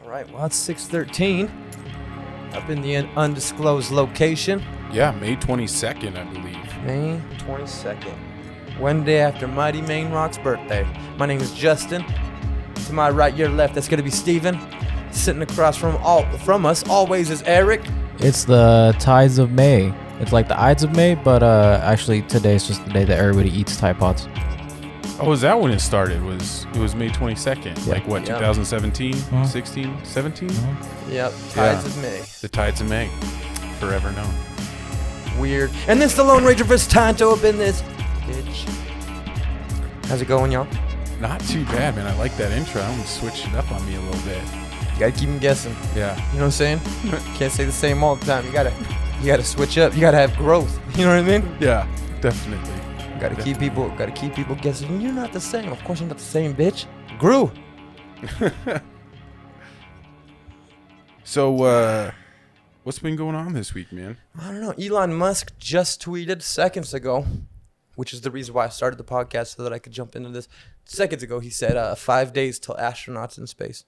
right, well, it's 6:13 up in the undisclosed location. Yeah, May 22nd, I believe. May 22nd. One day after Mighty Main Rock's birthday. My name is Justin. To my right, your left, that's going to be Steven. Sitting across from us always is Eric. It's the tides of May. It's like the Ides of May, but actually today's just the day that everybody eats Tide Pods. Oh, is that when it started? It was May 22nd. Yeah. Like what, 2017, 16, 17? Yep, Tides of May. The Tides of May. Forever known. Weird. And this the Lone Ranger vs. Tonto up in this bitch. How's it going, y'all? Not too bad, man. I like that intro. I'm going to switch it up on me a little bit. You gotta keep them guessing. Yeah. You know what I'm saying? Can't say the same all the time. You gotta switch up. You gotta have growth. You know what I mean? Yeah, definitely. Gotta keep people guessing. You're not the same. Of course I'm not the same, bitch. Grew. So, what's been going on this week, man? I don't know. Elon Musk just tweeted seconds ago, which is the reason why I started the podcast so that I could jump into this. Seconds ago, he said 5 days till astronauts in space.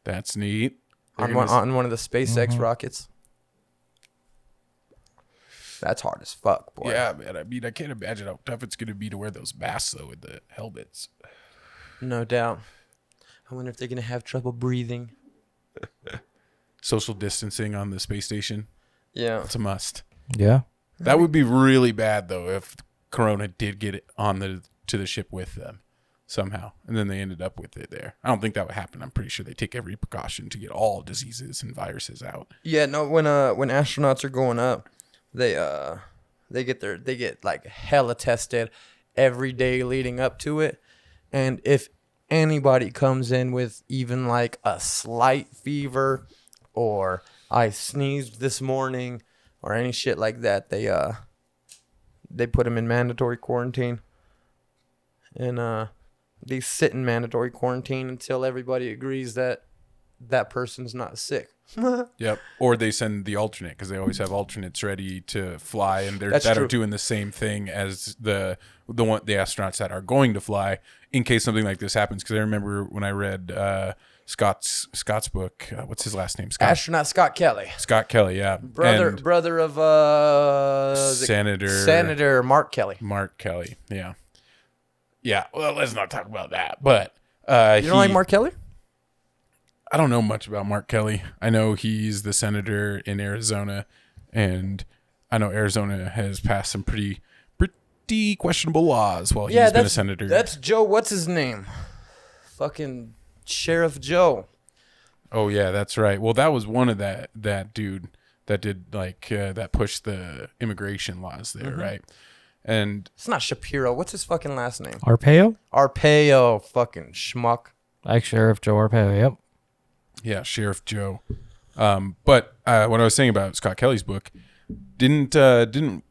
That's neat. On one of the SpaceX rockets. That's hard as fuck, boy. Yeah, man. I mean, I can't imagine how tough it's going to be to wear those masks, though, with the helmets. No doubt. I wonder if they're going to have trouble breathing. Social distancing on the space station. Yeah. It's a must. Yeah. That would be really bad, though, if Corona did get it to the ship with them somehow, and then they ended up with it there. I don't think that would happen. I'm pretty sure they take every precaution to get all diseases and viruses out. Yeah, no, when astronauts are going up, they get like hella tested every day leading up to it. And if anybody comes in with even like a slight fever or I sneezed this morning or any shit like that, they put them in mandatory quarantine. And they sit in mandatory quarantine until everybody agrees that that person's not sick. Yep. Or they send the alternate, because they always have alternates ready to fly, and they're true. are doing the same thing as the astronauts that are going to fly in case something like this happens. Because I remember when I read Scott's book, what's his last name? Astronaut Scott Kelly. Scott Kelly, yeah. Brother of Senator Mark Kelly. Mark Kelly, yeah. Yeah, well, let's not talk about that. But you don't like Mark Kelly? I don't know much about Mark Kelly. I know he's the senator in Arizona, and I know Arizona has passed some pretty questionable laws while he's been a senator. That's Joe. What's his name? Fucking Sheriff Joe. Oh yeah, that's right. Well, that was one of that dude that did that pushed the immigration laws there, right? And it's not Shapiro. What's his fucking last name? Arpaio? Fucking schmuck. Like Sheriff Joe Arpaio, yep. Yeah, Sheriff Joe. But what I was saying about Scott Kelly's book, didn't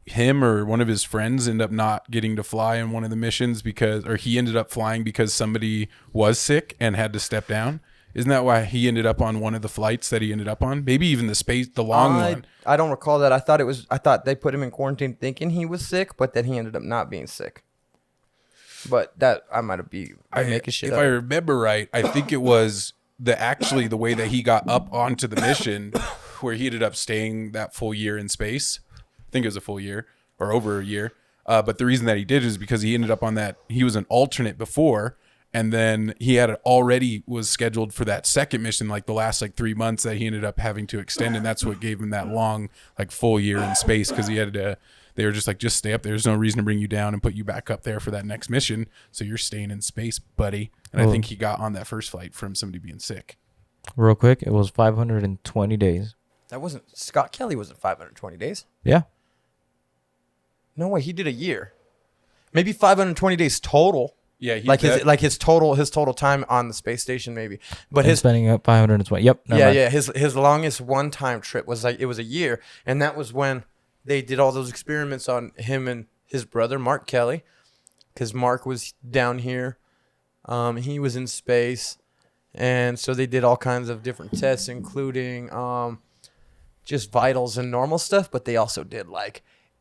him or one of his friends end up not getting to fly in one of the missions or he ended up flying because somebody was sick and had to step down? Isn't that why he ended up on one of the flights that he ended up on? Maybe even the long one. I don't recall that. I thought they put him in quarantine thinking he was sick, but then he ended up not being sick. But that I might be making shit up. If I remember right, I think it was the way that he got up onto the mission where he ended up staying that full year in space. I think it was a full year or over a year. But the reason that he did is because he ended up on that. He was an alternate before. And then he was scheduled for that second mission, like the last 3 months that he ended up having to extend. And that's what gave him that long, full year in space. Cause they were just just stay up there. There's no reason to bring you down and put you back up there for that next mission. So you're staying in space, buddy. And I think he got on that first flight from somebody being sick. Real quick, it was 520 days. That wasn't, Scott Kelly wasn't 520 days. Yeah. No way. He did a year. Maybe 520 days total. Yeah, his total time on the space station maybe, but his spending up 520. Yep. Yeah. His longest one-time trip was it was a year, and that was when they did all those experiments on him and his brother Mark Kelly, because Mark was down here, he was in space, and so they did all kinds of different tests, including just vitals and normal stuff, but they also did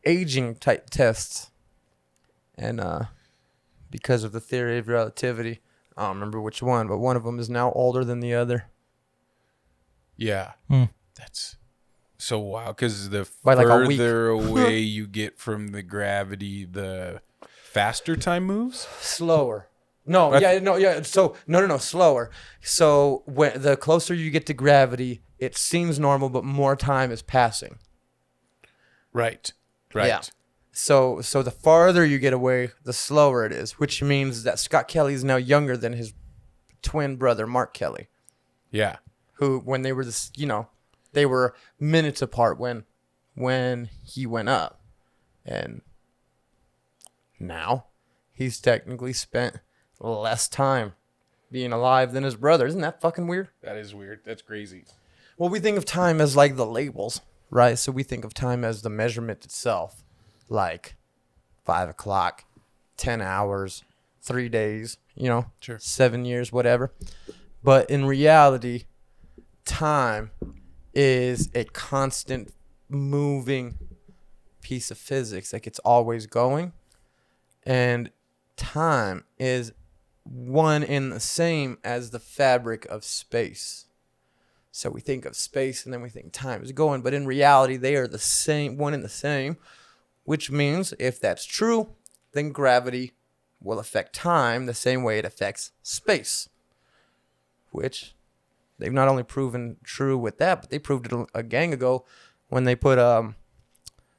aging type tests, and because of the theory of relativity, I don't remember which one, but one of them is now older than the other. Yeah. That's so wild because the By like a week. further away you get from the gravity, the faster time moves. Slower. No, yeah. So no, slower. So when the closer you get to gravity, it seems normal, but more time is passing. Right. Yeah. So the farther you get away, the slower it is, which means that Scott Kelly is now younger than his twin brother, Mark Kelly. Yeah. Who, when they were they were minutes apart when he went up. And now he's technically spent less time being alive than his brother. Isn't that fucking weird? That is weird. That's crazy. Well, we think of time as like the labels, right? So we think of time as the measurement itself, like 5 o'clock, 10 hours, 3 days, Sure. 7 years, whatever. But in reality, time is a constant moving piece of physics. Like, it's always going. And time is one and the same as the fabric of space. So we think of space and then we think time is going, but in reality, they are the same, one and the same, which means if that's true, then gravity will affect time the same way it affects space, which they've not only proven true with that, but they proved it a gang ago when they put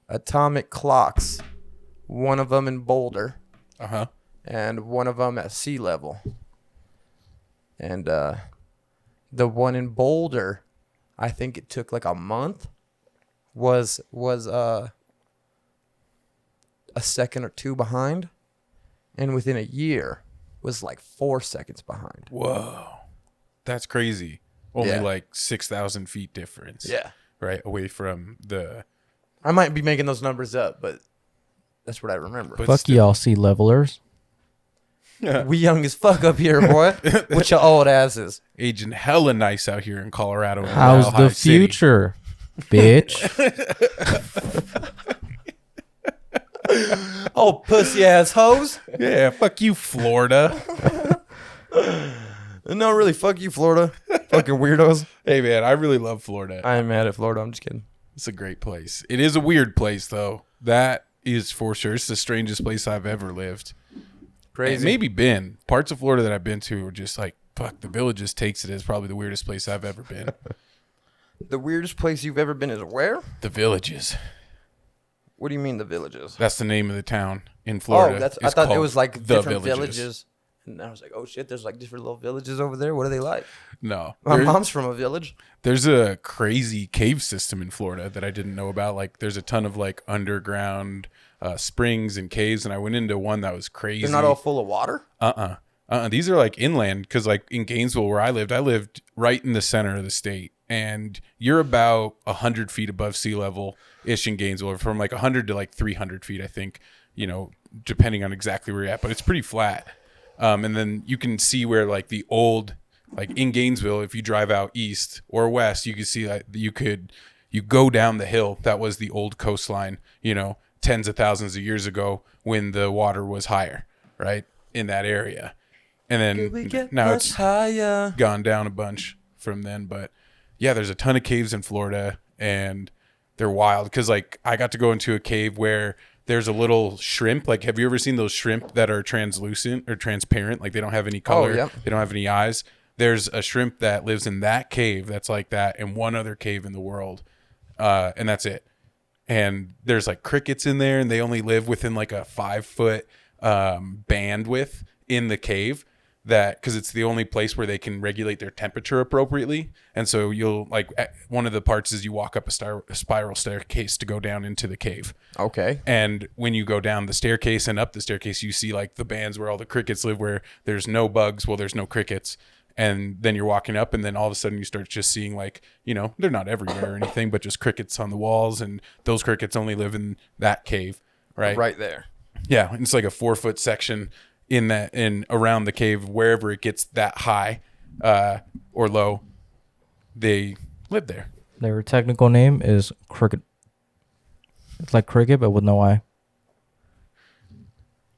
atomic clocks, one of them in Boulder, and one of them at sea level. And the one in Boulder, I think it took like a month, was a second or two behind, and within a year was like 4 seconds behind. Whoa, that's crazy. Only Yeah. like 6,000 feet difference. Yeah. Right away from the. I might be making those numbers up, but that's what I remember. But Fuck still. y'all, sea levelers. We young as fuck up here, boy. With your old asses. Aging hella nice out here in Colorado. How's Mile High the City. future, bitch? Oh, pussy ass hoes. Yeah, fuck you, Florida. No, really, fuck you, Florida. Fucking weirdos. Hey, man, I really love Florida. I am mad at Florida. I'm just kidding. It's a great place. It is a weird place, though. That is for sure. It's the strangest place I've ever lived. Crazy. And maybe been. Parts of Florida that I've been to are just like, fuck, the Villages takes it as probably the weirdest place I've ever been. The weirdest place you've ever been is where? The Villages. What do you mean, the Villages? That's the name of the town in Florida. Oh, I It's thought it called was like The different villages. And I was like, oh shit, there's like different little villages over there. What are they like? No. My mom's from a village. There's a crazy cave system in Florida that I didn't know about. Like, there's a ton of like underground springs and caves, and I went into one that was crazy. They're not all full of water? These are like inland, because like in Gainesville where I lived right in the center of the state, and you're about 100 feet above sea level ish in Gainesville, from like 100 to like 300 feet, I think, depending on exactly where you're at, but it's pretty flat. And then you can see where like the old, like in Gainesville, if you drive out east or west, you can see that you go down the hill. That was the old coastline, tens of thousands of years ago when the water was higher, right, in that area. And then now it's higher. gone down a bunch from then. But yeah, there's a ton of caves in Florida, and they're wild because like I got to go into a cave where there's a little shrimp. Like, have you ever seen those shrimp that are translucent or transparent? Like, they don't have any color. Oh, yep. They don't have any eyes. There's a shrimp that lives in that cave that's like that, and one other cave in the world. And that's it. And there's like crickets in there, and they only live within like a 5-foot bandwidth in the cave, that because it's the only place where they can regulate their temperature appropriately. And so you'll like, one of the parts is you walk up a spiral staircase to go down into the cave. Okay. And when you go down the staircase and up the staircase, you see like the bands where all the crickets live, where there's no bugs. Well, there's no crickets. And then you're walking up, and then all of a sudden you start just seeing like, they're not everywhere or anything, but just crickets on the walls. And those crickets only live in that cave, right? Right there. Yeah. It's like a 4-foot section in that, in around the cave, wherever it gets that high or low, they live there. Their technical name is cricket. It's like cricket, but with no eye.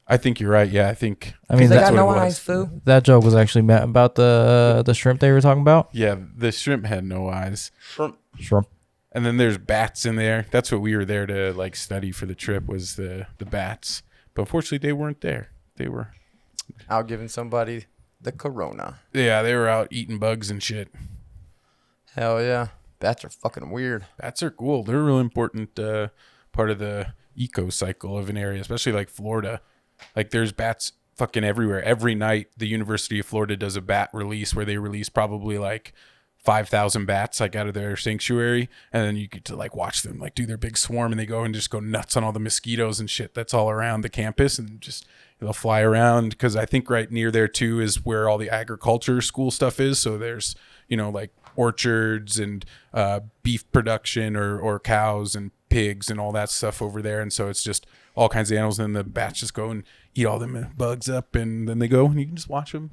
I think you're right. Yeah, I think. I mean, They that's got what no it eyes, was. fool. That joke was actually about the shrimp they were talking about. Yeah, the shrimp had no eyes. Shrimp. And then there's bats in there. That's what we were there to like study for the trip was the bats. But unfortunately, they weren't there. They were Out giving somebody the corona. Yeah, they were out eating bugs and shit. Hell yeah. Bats are fucking weird. Bats are cool. They're a real important part of the eco cycle of an area, especially like Florida. Like there's bats fucking everywhere. Every night, the University of Florida does a bat release where they release probably like 5,000 bats like out of their sanctuary, and then you get to like watch them like do their big swarm, and they go and just go nuts on all the mosquitoes and shit that's all around the campus, and just they'll fly around because I think right near there too is where all the agriculture school stuff is. So there's like orchards and beef production or cows and pigs and all that stuff over there, and so it's just all kinds of animals, and then the bats just go and eat all them bugs up, and then they go and you can just watch them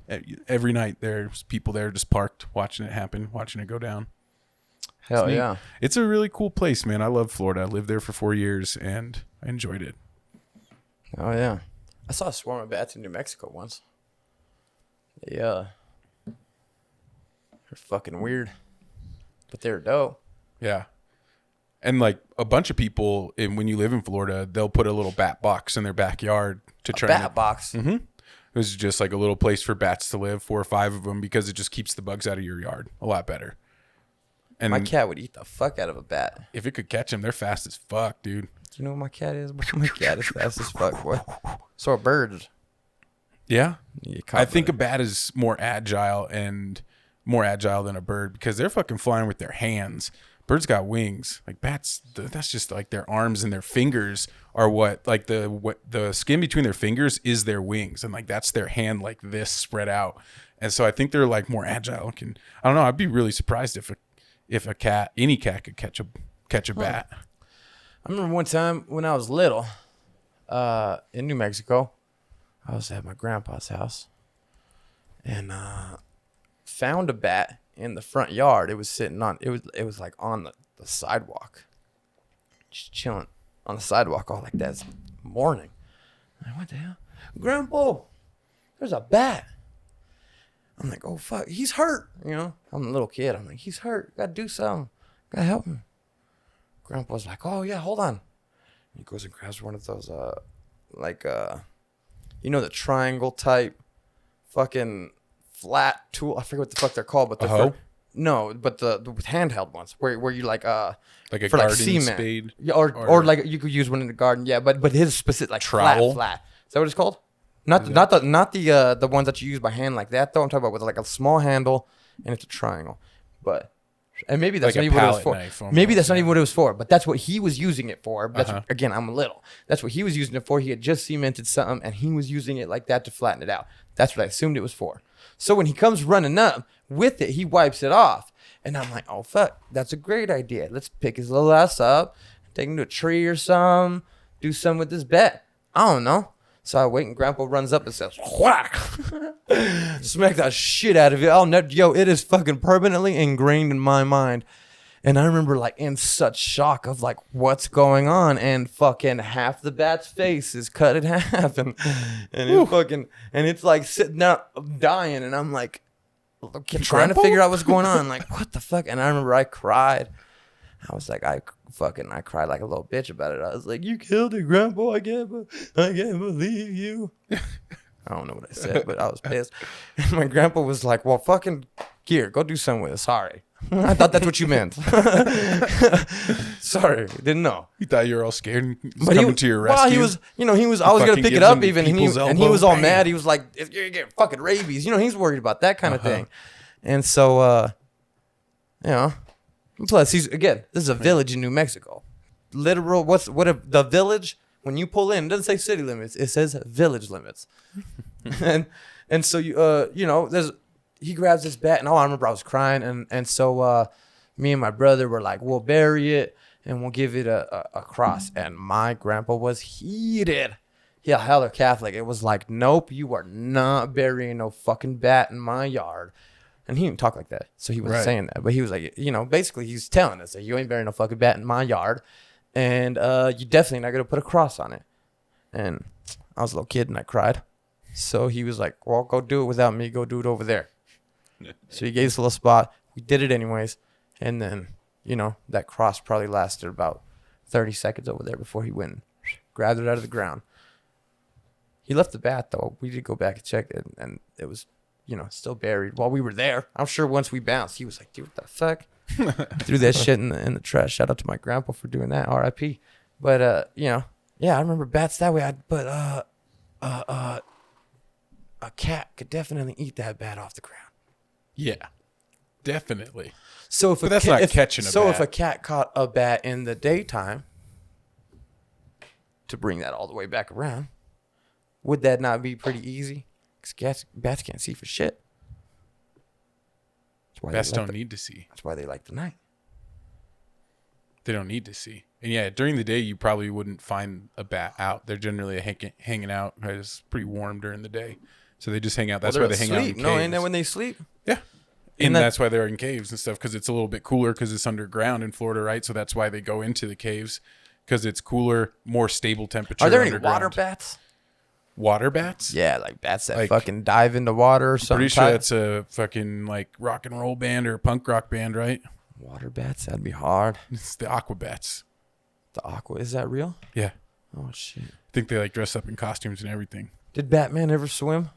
every night. There's people there just parked watching it happen, watching it go down. Hell yeah. It's a really cool place, man. I love Florida. I lived there for 4 years and I enjoyed it. Oh yeah. I saw a swarm of bats in New Mexico once. Yeah. They're fucking weird. But they're dope. Yeah. And like a bunch of people, when you live in Florida, they'll put a little bat box in their backyard to try Bat box. Mm-hmm. It was just like a little place for bats to live, 4 or 5 of them, because it just keeps the bugs out of your yard a lot better. And My cat would eat the fuck out of a bat. if it could catch them, they're fast as fuck, dude. Do you know what my cat is? My cat is fast as fuck, boy. So are birds. Yeah. You I think a bat is more agile than a bird because they're fucking flying with their hands. Birds got wings. Like bats, that's just like their arms and their fingers are what the skin between their fingers is their wings, and like that's their hand like this spread out. And so I think they're like more agile. I don't know. I'd be really surprised if any cat could catch a bat. I remember one time when I was little, in New Mexico, I was at my grandpa's house and found a bat in the front yard. It was sitting on it was like on the sidewalk, just chilling on the sidewalk all like that. It's morning. I'm like, what the hell, Grandpa? There's a bat. I'm like, oh fuck, he's hurt. I'm a little kid. I'm like, he's hurt. Gotta do something. Gotta help him. Grandpa's like, oh yeah, hold on. He goes and grabs one of those the triangle type fucking flat tool. I forget what the fuck they're called, but the handheld ones where you like a for garden spade. Yeah, or like you could use one in the garden. Yeah, but his specific like trowel. flat. Is that what it's called? Not the ones that you use by hand like that though. I'm talking about with like a small handle and it's a triangle. And maybe that's like not even what it was for. Almost, maybe that's not even what it was for. But that's what he was using it for. Again, I'm little. That's what he was using it for. He had just cemented something and he was using it like that to flatten it out. That's what I assumed it was for. So when he comes running up with it, he wipes it off. And I'm like, oh, fuck, that's a great idea. Let's pick his little ass up, take him to a tree or something, do something with this bat. I don't know. So I wait and Grandpa runs up and says, whack. Smack that shit out of it. It is fucking permanently ingrained in my mind. And I remember like in such shock of like what's going on, and fucking half the bat's face is cut in half, and it's like sitting there dying, and I'm like trying to figure out what's going on, like what the fuck. And I remember I cried. I was like, I cried like a little bitch about it. I was like, you killed it, Grandpa. I can't believe you. I don't know what I said, but I was pissed. And my grandpa was like, well, fucking here, go do something with it. Sorry. I thought that's what you meant. Sorry. Didn't know. You thought you were all scared and coming to your rescue? Well, I was going to pick it up even, and he was all mad. He was like, if you're getting fucking rabies. He's worried about that kind of thing. And so, plus this is a village in New Mexico. Literal, the village, when you pull in, it doesn't say city limits, it says village limits. and so he grabs this bat, and I remember I was crying, and so me and my brother were like, we'll bury it and we'll give it a cross. And my grandpa was heated. Yeah, hella Catholic. It was like, nope, you are not burying no fucking bat in my yard. And he didn't talk like that, so he wasn't saying that. But he was like, basically he's telling us that you ain't burying no fucking bat in my yard, and you definitely not gonna put a cross on it. And I was a little kid and I cried. So he was like, well, go do it without me. Go do it over there. So he gave us a little spot. We did it anyways. And then, you know, that cross probably lasted about 30 seconds over there before he went and grabbed it out of the ground. He left the bat, though. We did go back and check it, and it was, you know, still buried while we were there. I'm sure once we bounced, he was like, dude, what the fuck? Threw that shit in the trash. Shout out to my grandpa for doing that. R.I.P. But, you know, yeah, I remember bats that way. But a cat could definitely eat that bat off the ground. Yeah, definitely. So if But that's not catching a bat. So if a cat caught a bat in the daytime, to bring that all the way back around, would that not be pretty easy? Because bats can't see for shit. Bats don't need to see. That's why they like the night. They don't need to see. And yeah, during the day, you probably wouldn't find a bat out. They're generally hanging out. Right? It's pretty warm during the day. So they just hang out. That's why they hang out in caves. No, ain't that when they sleep? Yeah. And that's why they're in caves and stuff, because it's a little bit cooler because it's underground in Florida, right? So that's why they go into the caves, because it's cooler, more stable temperature. Are there any underground. water bats? Water bats? Yeah, like bats that Like, fucking dive into water or something. Pretty sure that's a fucking like rock and roll band or punk rock band, right? Water bats? That'd be hard. It's the aqua bats. The aqua, is that real? Yeah. Oh, shit. I think they like dress up in costumes and everything. Did Batman ever swim?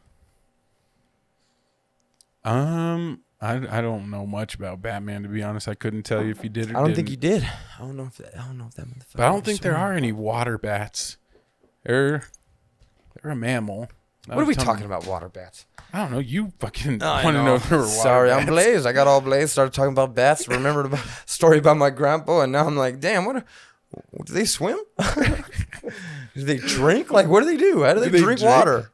I don't know much about Batman, to be honest. I couldn't tell you if he did or I don't didn't. think he did. I don't know if that motherfucker. But I don't think there are any water bats. They're a mammal. What are we talking about, water bats? I don't know. You fucking I want to know if there were water Sorry, bats. I'm blazed. I got all blazed. Started talking about bats. Remembered about story about my grandpa, and now I'm like, damn, do they swim? Do they drink? Like, what do they do? How do they drink water?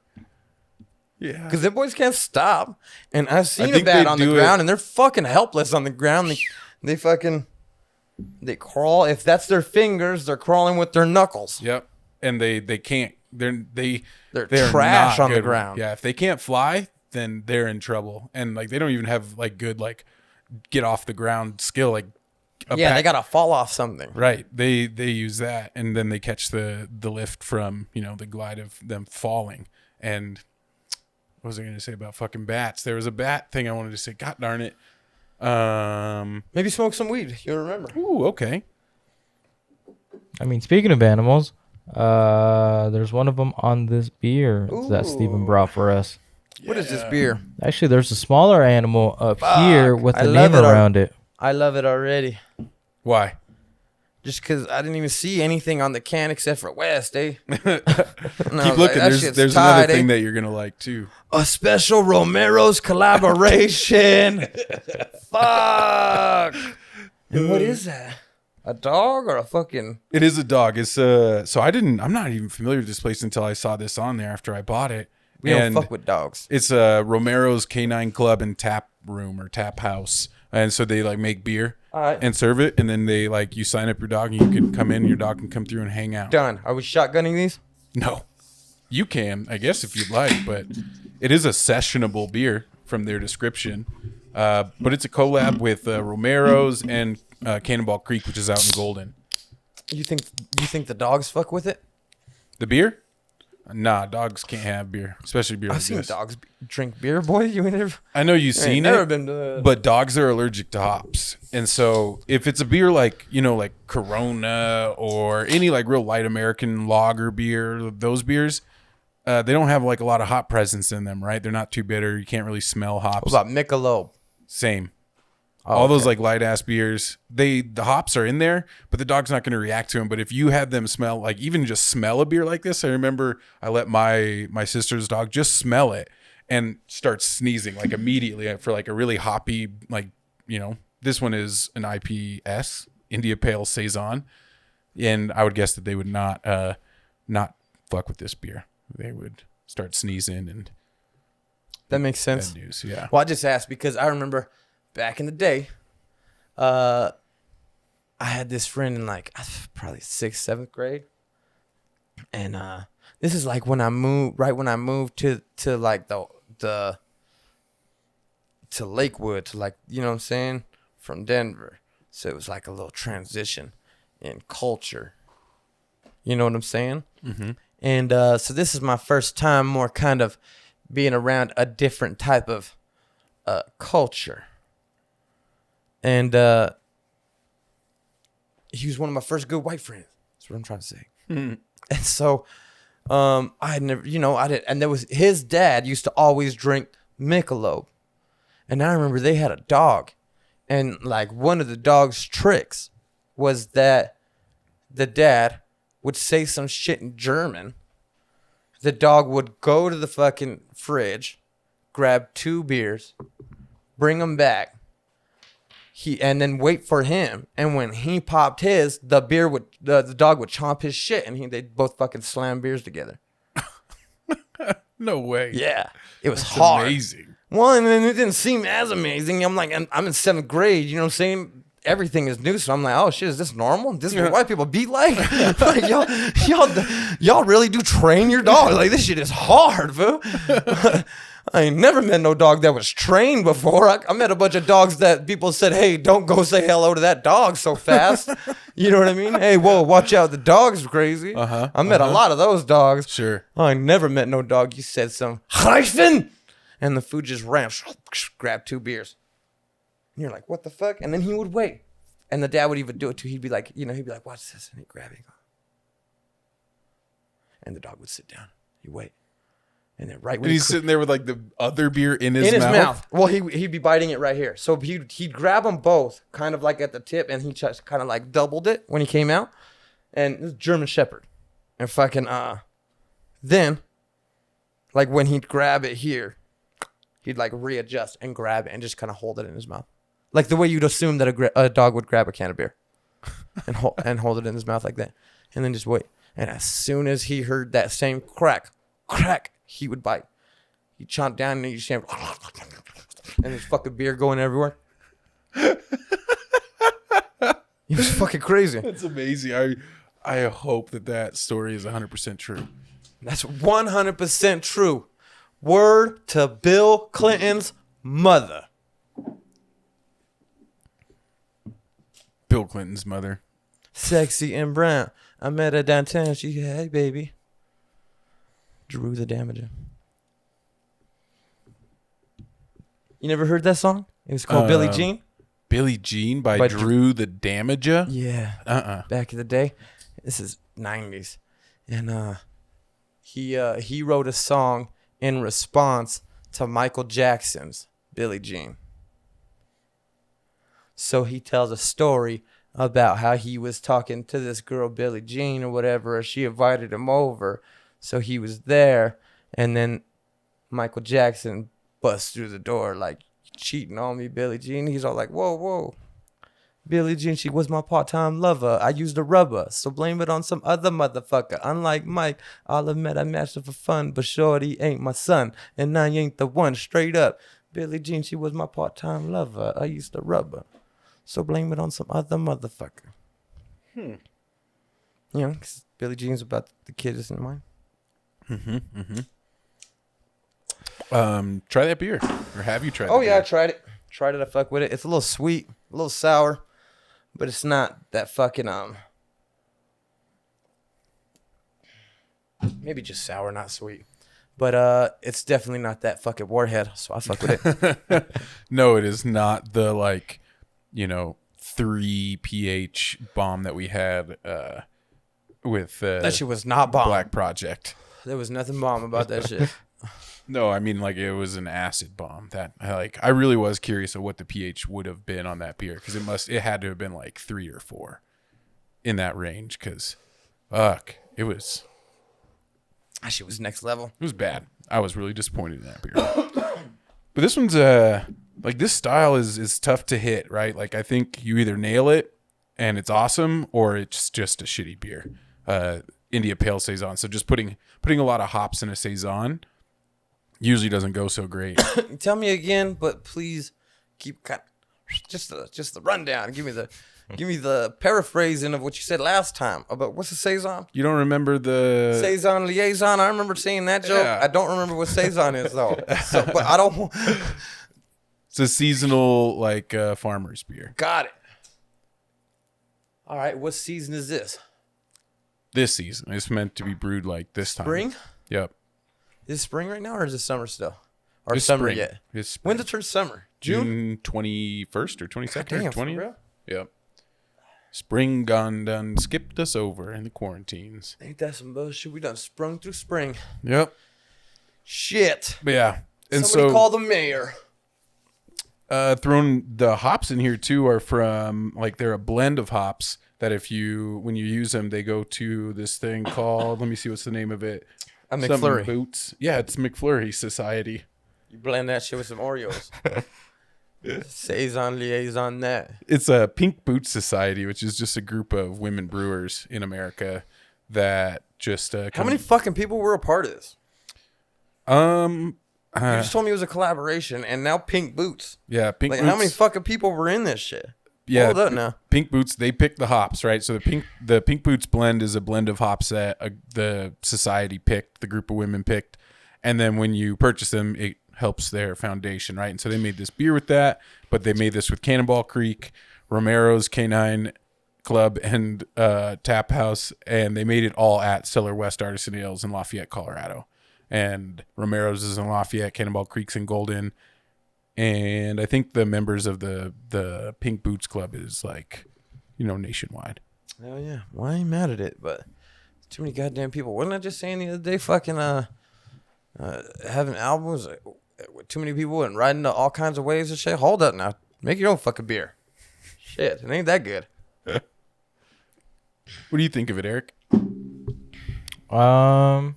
Yeah. Because them boys can't stop. And I've seen a think bat they on the do ground, and they're fucking helpless on the ground. They crawl. If that's their fingers, they're crawling with their knuckles. Yep. And they can't. They're trash not on the good. ground. Yeah. If they can't fly, then they're in trouble. And like they don't even have like good like get off the ground skill. Like they gotta fall off something. Right. They use that, and then they catch the lift from the glide of them falling. And what was I going to say about fucking bats? There was a bat thing I wanted to say. God darn it. Maybe smoke some weed. You'll remember. Ooh, okay. I mean, speaking of animals, there's one of them on this beer that Steven brought for us. What is this beer? Actually, there's a smaller animal up here with a name around it. I love it already. Why? Just because I didn't even see anything on the can except for West, eh? Keep looking. There's another thing that you're going to like, too. A special Romero's collaboration. Fuck. And what is that? A dog or a fucking... It is a dog. It's so I'm not even familiar with this place until I saw this on there after I bought it. We don't fuck with dogs. It's Romero's Canine Club and Tap Room or Tap House. And so they like make beer and serve it. And then they like, you sign up your dog and you can come in and your dog can come through and hang out. Done. Are we shotgunning these? No. You can, I guess, if you'd like, but it is a sessionable beer from their description. But it's a collab with Romero's and Cannonball Creek, which is out in Golden. You think the dogs fuck with it? The beer? Nah, dogs can't have beer, especially beer. I've seen dogs drink beer, boy. You ain't never. I know you've seen never it, been to... but dogs are allergic to hops, and so if it's a beer like like Corona or any like real light American lager beer, those beers, they don't have like a lot of hop presence in them, right? They're not too bitter. You can't really smell hops. What about Michelob? Same. Oh, all those like light ass beers, the hops are in there, but the dog's not going to react to them. But if you had them smell, like even just smell a beer like this, I remember I let my sister's dog just smell it and start sneezing like immediately for like a really hoppy, like, this one is an IPS, India Pale Saison. And I would guess that they would not fuck with this beer. They would start sneezing and that makes sense. Bad news, yeah. Well, I just asked because I remember back in the day, I had this friend in like probably 6th, 7th grade. And this is like when I moved to like to Lakewood, to like, you know what I'm saying? From Denver. So it was like a little transition in culture. You know what I'm saying? Mm-hmm. And so this is my first time more kind of being around a different type of culture. And he was one of my first good white friends. That's what I'm trying to say. And so I had never, I didn't, and there was, his dad used to always drink Michelob. And I remember they had a dog. And like one of the dog's tricks was that the dad would say some shit in German. The dog would go to the fucking fridge, grab 2 beers, bring them back. And then wait for him. And when he popped his, the dog would chomp his shit, and they'd both fucking slam beers together. No way. Yeah, it was That's hard. amazing. Well, and then it didn't seem as amazing. I'm like, I'm in 7th grade. You know what I'm saying? Everything is new, so I'm like, oh shit, is this normal? This is what white people beat like? Like y'all really do train your dog? Like this shit is hard, boo. I ain't never met no dog that was trained before. I met a bunch of dogs that people said, hey, don't go say hello to that dog so fast. You know what I mean? Hey, whoa, watch out. The dog's crazy. I met a lot of those dogs. Sure. I never met no dog. You said some hyphen, and the food just ran. Grab 2 beers. And you're like, what the fuck? And then he would wait. And the dad would even do it too. He'd be like, watch this. And he'd grab it. And the dog would sit down. He'd wait. And then right when he's sitting there with like the other beer in his mouth. Well, he'd be biting it right here. So he'd grab them both, kind of like at the tip, and he just kind of like doubled it when he came out. And this is German Shepherd, and fucking then, like when he'd grab it here, he'd like readjust and grab it and just kind of hold it in his mouth, like the way you'd assume that a dog would grab a can of beer, and hold it in his mouth like that, and then just wait. And as soon as he heard that same crack, he would bite. He'd chomp down and he'd just and there's fucking beer going everywhere. He was fucking crazy. That's amazing. I hope that story is 100% true. That's 100% true. Word to Bill Clinton's mother. Bill Clinton's mother. Sexy and brown. I met her downtown. She said, hey, baby. 𝗔𝘃𝗶𝗹𝗯𝗍𝗲. You never heard that song? It was called Billie Jean. Billie Jean by 𝗔𝘃𝗶𝗹𝗯𝗍𝗲? Yeah. Back in the day. This is 90s. And he wrote a song in response to Michael Jackson's Billie Jean. So he tells a story about how he was talking to this girl, Billie Jean or whatever, or she invited him over. So he was there, and then Michael Jackson busts through the door like, cheating on me, Billie Jean. He's all like, whoa. Billie Jean, she was my part-time lover. I used a rubber, so blame it on some other motherfucker. Unlike Mike, I'll admit I matched her for fun, but shorty ain't my son, and I ain't the one, straight up. Billie Jean, she was my part-time lover. I used a rubber, so blame it on some other motherfucker. You know, 'cause Billie Jean's about the kid, isn't mine. Try that beer, or have you tried? Oh yeah, I tried it. I fuck with it. It's a little sweet, a little sour, but it's not that fucking maybe just sour, not sweet. But it's definitely not that fucking warhead, so I fuck with it. No, it is not the 3 pH bomb that we had with That shit was not bomb. Black Project. There was nothing bomb about that shit. No, I mean it was an acid bomb. That I really was curious of what the pH would have been on that beer, because it had to have been like 3 or 4 in that range. Because fuck, it was. That shit was next level. It was bad. I was really disappointed in that beer. But this one's like this style is tough to hit, right? Like I think you either nail it and it's awesome, or it's just a shitty beer. India Pale Saison. So just putting a lot of hops in a saison usually doesn't go so great. Tell me again, but please keep just the rundown. Give me the paraphrasing of what you said last time about what's a saison. You don't remember the Saison liaison? I remember saying that joke. Yeah. I don't remember what saison is though. So, but I don't. It's a seasonal farmer's beer. Got it. All right, what season is this? This season. It's meant to be brewed like this time. Spring? Yep. Is it spring right now or is it summer still? Or It's summer spring. yet? It's spring. When's it turn summer? June? June 21st or 22nd Damn, or for 20th? real? Yep. Spring gone done skipped us over in the quarantines. Ain't that some bullshit? We done sprung through spring. Yep. Shit. But yeah. And Somebody call the mayor. throwing the hops in here too are from like they're a blend of hops that when you use them, they go to this thing called, let me see what's the name of it. A McFlurry. Boots. Yeah, it's McFlurry Society. You blend that shit with some Oreos. Saison, liaison, that. It's a Pink Boots Society, which is just a group of women brewers in America that just How many fucking people were a part of this? You just told me it was a collaboration, and now Pink Boots. yeah, Pink Like, Boots. how many fucking people were in this shit? Yeah, Hold up now. Pink Boots, they pick the hops, right? So the Pink Boots blend is a blend of hops that the society picked, the group of women picked, and then when you purchase them, it helps their foundation, right? And so they made this beer with that, but they made this with Cannonball Creek, Romero's Canine Club, and Tap House, and they made it all at Cellar West Artisan Ales in Lafayette, Colorado. And Romero's is in Lafayette, Cannonball Creek's in Golden. And I think the members of the Pink Boots Club is like, nationwide. Hell yeah. Well, I ain't mad at it, but too many goddamn people. Wasn't I just saying the other day fucking having albums with too many people and riding to all kinds of waves and shit? Hold up now. Make your own fucking beer. Shit, it ain't that good. What do you think of it, Eric? I'm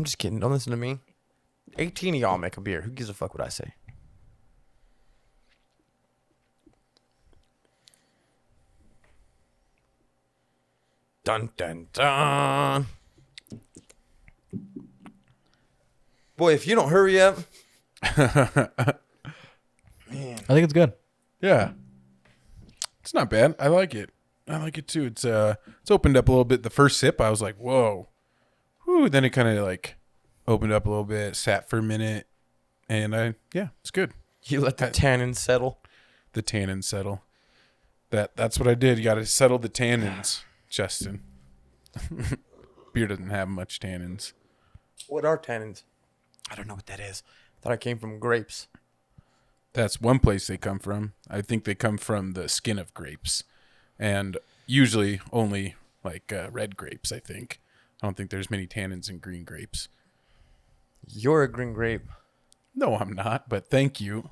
just kidding. Don't listen to me. 18 of y'all make a beer. Who gives a fuck what I say? Dun, dun, dun. Boy, if you don't hurry up. I think it's good. Yeah. It's not bad. I like it. I like it too. It's opened up a little bit. The first sip, I was like, whoa. Whew. Then it kind of like opened up a little bit, sat for a minute, and it's good. You let the tannins settle. The tannins settle. That's what I did. You got to settle the tannins, Justin. Beer doesn't have much tannins. What are tannins? I don't know what that is. I thought it came from grapes. That's one place they come from. I think they come from the skin of grapes, and usually only like red grapes. I think. I don't think there's many tannins in green grapes. You're a green grape. No, I'm not. But thank you.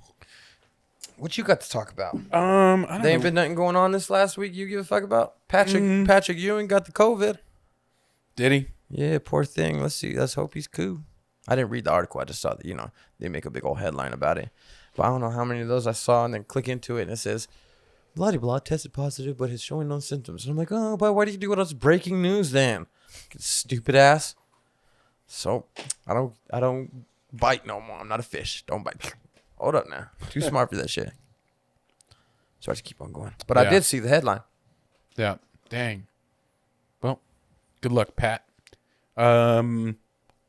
What you got to talk about? I don't There know. ain't been nothing going on this last week you give a fuck about? Patrick Ewing got the COVID. Did he? Yeah, poor thing. Let's see. Let's hope he's cool. I didn't read the article. I just saw that, they make a big old headline about it. But I don't know how many of those I saw, and then click into it, and it says, blah, blah, tested positive, but is showing no symptoms. And I'm like, oh, but why do you do all this breaking news then? Stupid ass. So, I don't bite no more. I'm not a fish. Don't bite. Hold up now. Too smart for that shit. So I just keep on going. But I Yeah. did see the headline. Yeah. Dang. Well, good luck, Pat.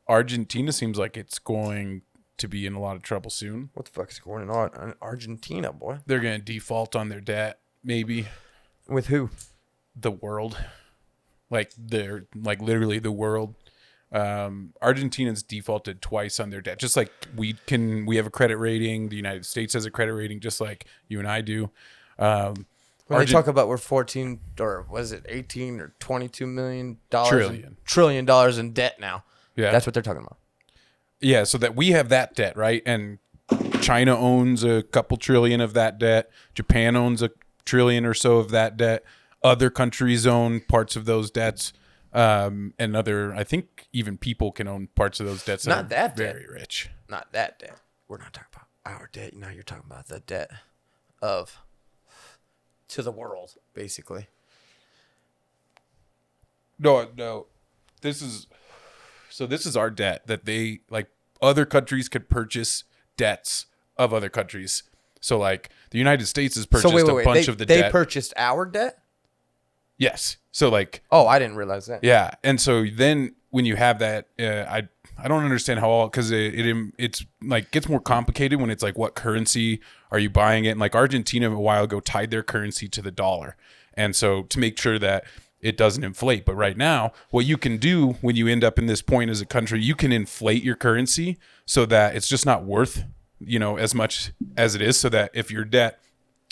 Argentina seems like it's going to be in a lot of trouble soon. What the fuck is going on in Argentina, boy? They're going to default on their debt, maybe. With who? The world. They're literally the world. Argentina's defaulted twice on their debt. Just like we have a credit rating. The United States has a credit rating, just like you and I do. When they talk about we're 14 or was it 18 or 22 million dollars trillion dollars in debt now. Yeah. That's what they're talking about. Yeah, so that we have that debt, right? And China owns a couple trillion of that debt. Japan owns a trillion or so of that debt. Other countries own parts of those debts. And I think even people can own parts of those debts. Not that debt. Very rich. Not that debt. We're not talking about our debt. Now you're talking about the debt to the world, basically. No. This is our debt that they other countries could purchase debts of other countries. So the United States has purchased a bunch of the debt. They purchased our debt? Yes. So oh, I didn't realize that. yeah, and so then when you have that, I don't understand how all because it's gets more complicated when it's what currency are you buying it? And Argentina a while ago tied their currency to the dollar, and so to make sure that it doesn't inflate. But right now, what you can do when you end up in this point as a country, you can inflate your currency so that it's just not worth, as much as it is, so that if your debt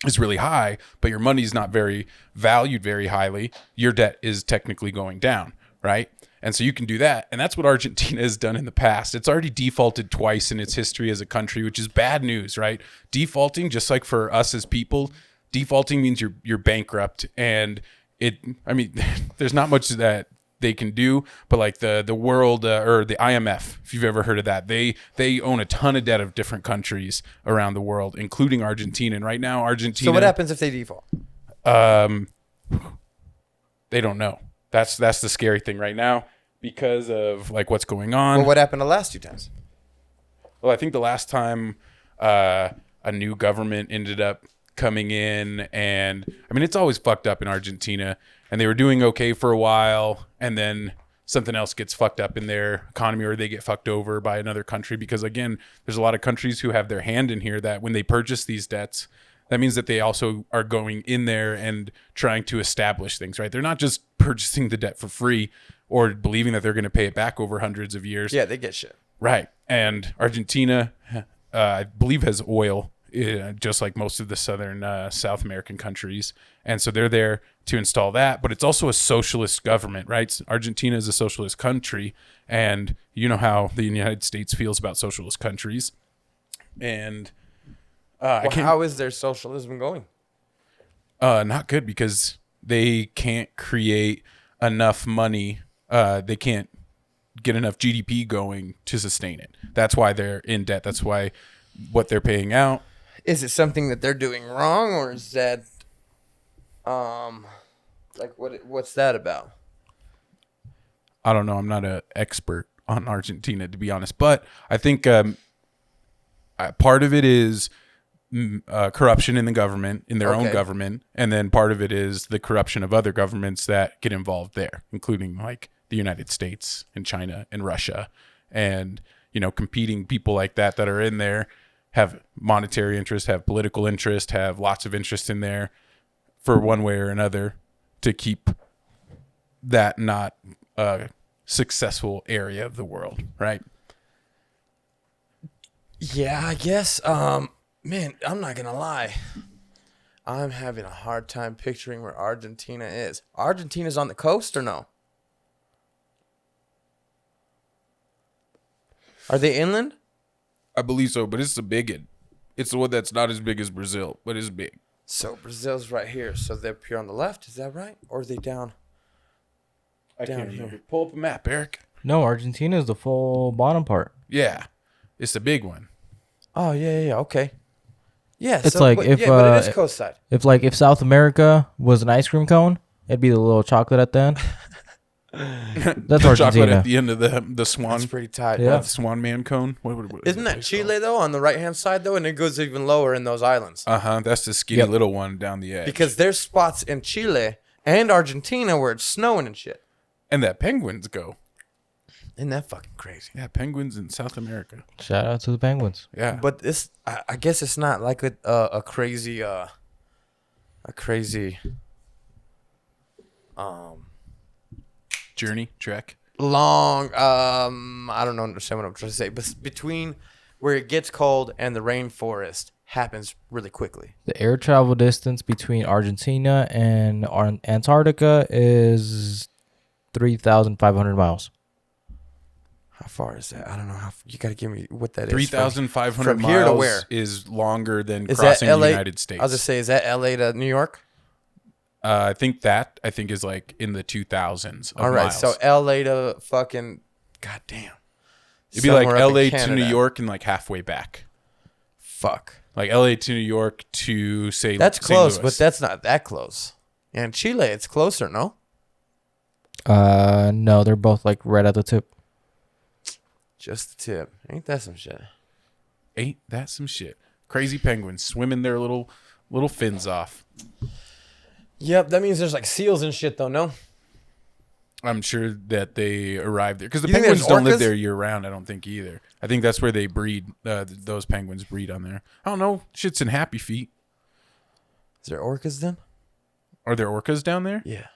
is really high, but your money's not very valued very highly, your debt is technically going down, right? And so you can do that. And that's what Argentina has done in the past. It's already defaulted twice in its history as a country, which is bad news, right? Defaulting, just like for us as people, defaulting means you're bankrupt. And there's not much that they can do, but like the world or the IMF, if you've ever heard of that, they own a ton of debt of different countries around the world, including Argentina. And right now, Argentina. So what happens if they default? They don't know. That's the scary thing right now because of like what's going on. Well, what happened the last 2 times? Well, I think the last time a new government ended up coming in, and it's always fucked up in Argentina, and they were doing okay for a while, and then something else gets fucked up in their economy, or they get fucked over by another country, because again, there's a lot of countries who have their hand in here that when they purchase these debts, that means that they also are going in there and trying to establish things, right? They're not just purchasing the debt for free or believing that they're going to pay it back over hundreds of years. Yeah, they get shit. Right. And Argentina, I believe, has oil, just like most of the South American countries. And so they're there to install that. But it's also a socialist government, right? Argentina is a socialist country. And you know how the United States feels about socialist countries. And how is their socialism going? Not good, because they can't create enough money. They can't get enough GDP going to sustain it. That's why they're in debt. That's why what they're paying out. Is it something that they're doing wrong, or is that, what's that about? I don't know. I'm not an expert on Argentina, to be honest, but I think part of it is corruption in the government, in their own government, and then part of it is the corruption of other governments that get involved there, including like the United States and China and Russia, and competing people like that are in there have monetary interest, have political interest, have lots of interest in there for one way or another to keep that not a successful area of the world, right? Yeah, I guess. Man, I'm not gonna lie. I'm having a hard time picturing where Argentina is. Argentina's on the coast or no? Are they inland? I believe so, but it's a big one. It's the one that's not as big as Brazil, but it's big. So Brazil's right here. So they're up here on the left. Is that right? Or are they down? I can't remember. Pull up a map, Eric. No, Argentina is the full bottom part. Yeah, it's the big one. Oh yeah. Okay. Yeah, It's but it is coast side. If South America was an ice cream cone, it'd be the little chocolate at the end. That's Argentina. Chocolate at the end of the swan. That's pretty tight. Yeah. The Swan Man cone. What Isn't that Chile though on the right hand side though, and it goes even lower in those islands? That's the skinny little one down the edge. Because there's spots in Chile and Argentina where it's snowing and shit. And that penguins go. Isn't that fucking crazy? Yeah, penguins in South America. Shout out to the Penguins. Yeah, But this, I guess it's not like a crazy trek. long. I don't understand what I'm trying to say, but between where it gets cold and the rainforest happens really quickly. The air travel distance between Argentina and Antarctica is 3,500 miles. How far is that? I don't know how. You got to give me what that is. 3,500 from miles here to where? is longer than Is crossing that the LA? United States. I was just say, is that LA to New York? I think is like in the 2000s. All right, miles. so LA to fucking goddamn. It'd be like Somewhere up in LA to Canada. New York and like halfway back. Fuck. Like LA to New York to say That's St. close, Louis. but that's not that close. And Chile, it's closer, no? No, they're both like right at the tip. Just the tip. Ain't that some shit? Ain't that some shit? Crazy penguins swimming their little fins off. Yep, that means there's like seals and shit, though, no? I'm sure that they arrived there because the You think penguins there's don't live orcas? there year round. I don't think either. I think that's where they breed. Those penguins breed on there. I don't know. Shit's in Happy Feet. Is there orcas then? Are there orcas down there? Yeah.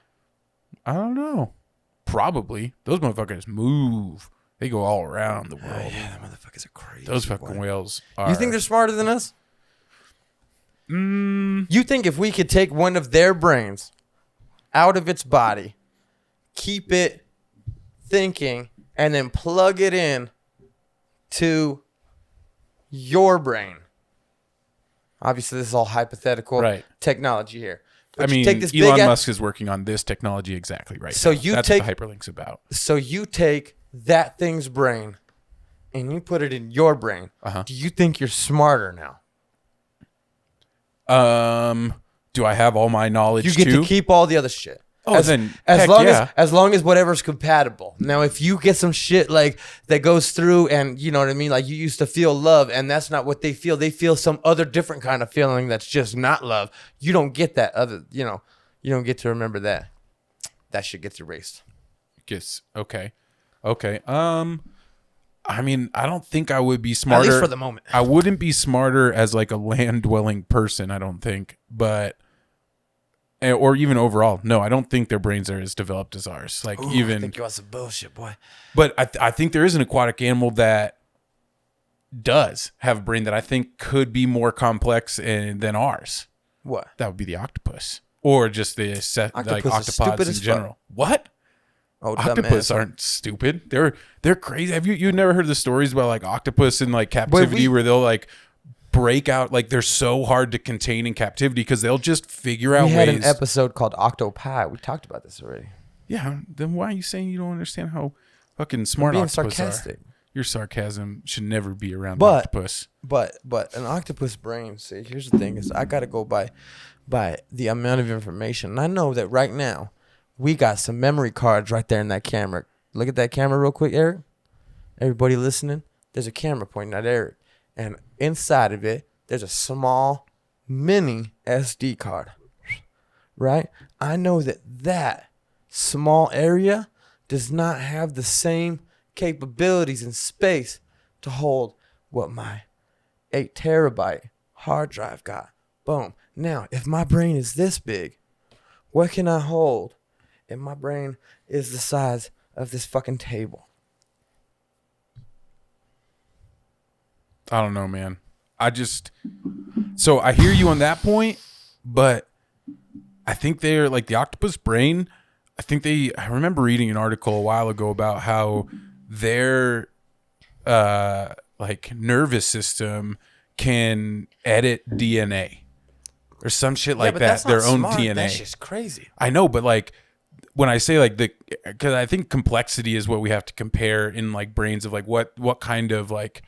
I don't know. Probably. Those motherfuckers move. They go all around the world. Yeah, the motherfuckers are crazy. Those fucking whales are. You think they're smarter than us? You think if we could take one of their brains out of its body, keep it thinking, and then plug it in to your brain? Obviously, this is all hypothetical technology here. But I mean, take this Elon Musk is working on this technology exactly right now. That's what the hyperlink's about. So you take that thing's brain and you put it in your brain. Do you think you're smarter now? Do I have all my knowledge? You get to keep all the other shit. Oh, as long as whatever's compatible. Now, if you get some shit like that goes through, and you know what I mean, like you used to feel love, and that's not what they feel some other different kind of feeling that's just not love. You don't get that other, you don't get to remember that. That shit gets erased. Okay. I mean, I don't think I would be smarter. At least for the moment. I wouldn't be smarter as like a land-dwelling person, I don't think. Or even overall. No, I don't think their brains are as developed as ours. Like I think you are some bullshit, boy. But I think there is an aquatic animal that does have a brain that I think could be more complex than ours. What? That would be the octopus. Or just the octopods in general. What? Oh, octopus aren't stupid. They're crazy. Have you never heard the stories about like octopus in like captivity where they'll like break out, like they're so hard to contain in captivity because they'll just figure out ways. We had an episode called 𝗏𝗃𝗃. We talked about this already. Yeah, then why are you saying you don't understand how fucking smart octopus sarcastic. Are? Your sarcasm should never be around octopus. But an octopus brain, see, here's the thing is I gotta go by the amount of information. And I know that right now we got some memory cards right there in that camera. Look at that camera real quick, Eric. Everybody listening? There's a camera pointing at Eric. And inside of it, there's a small mini SD card. Right? I know that small area does not have the same capabilities and space to hold what my 8 terabyte hard drive got. Boom. Now, if my brain is this big, what can I hold? And my brain is the size of this fucking table. I don't know, man. So I hear you on that point, but I think they're like the octopus brain. I remember reading an article a while ago about how their like nervous system can edit DNA or some shit like that. Their own DNA. That's just crazy. I know, but like when I say like because I think complexity is what we have to compare in like brains of like what kind of like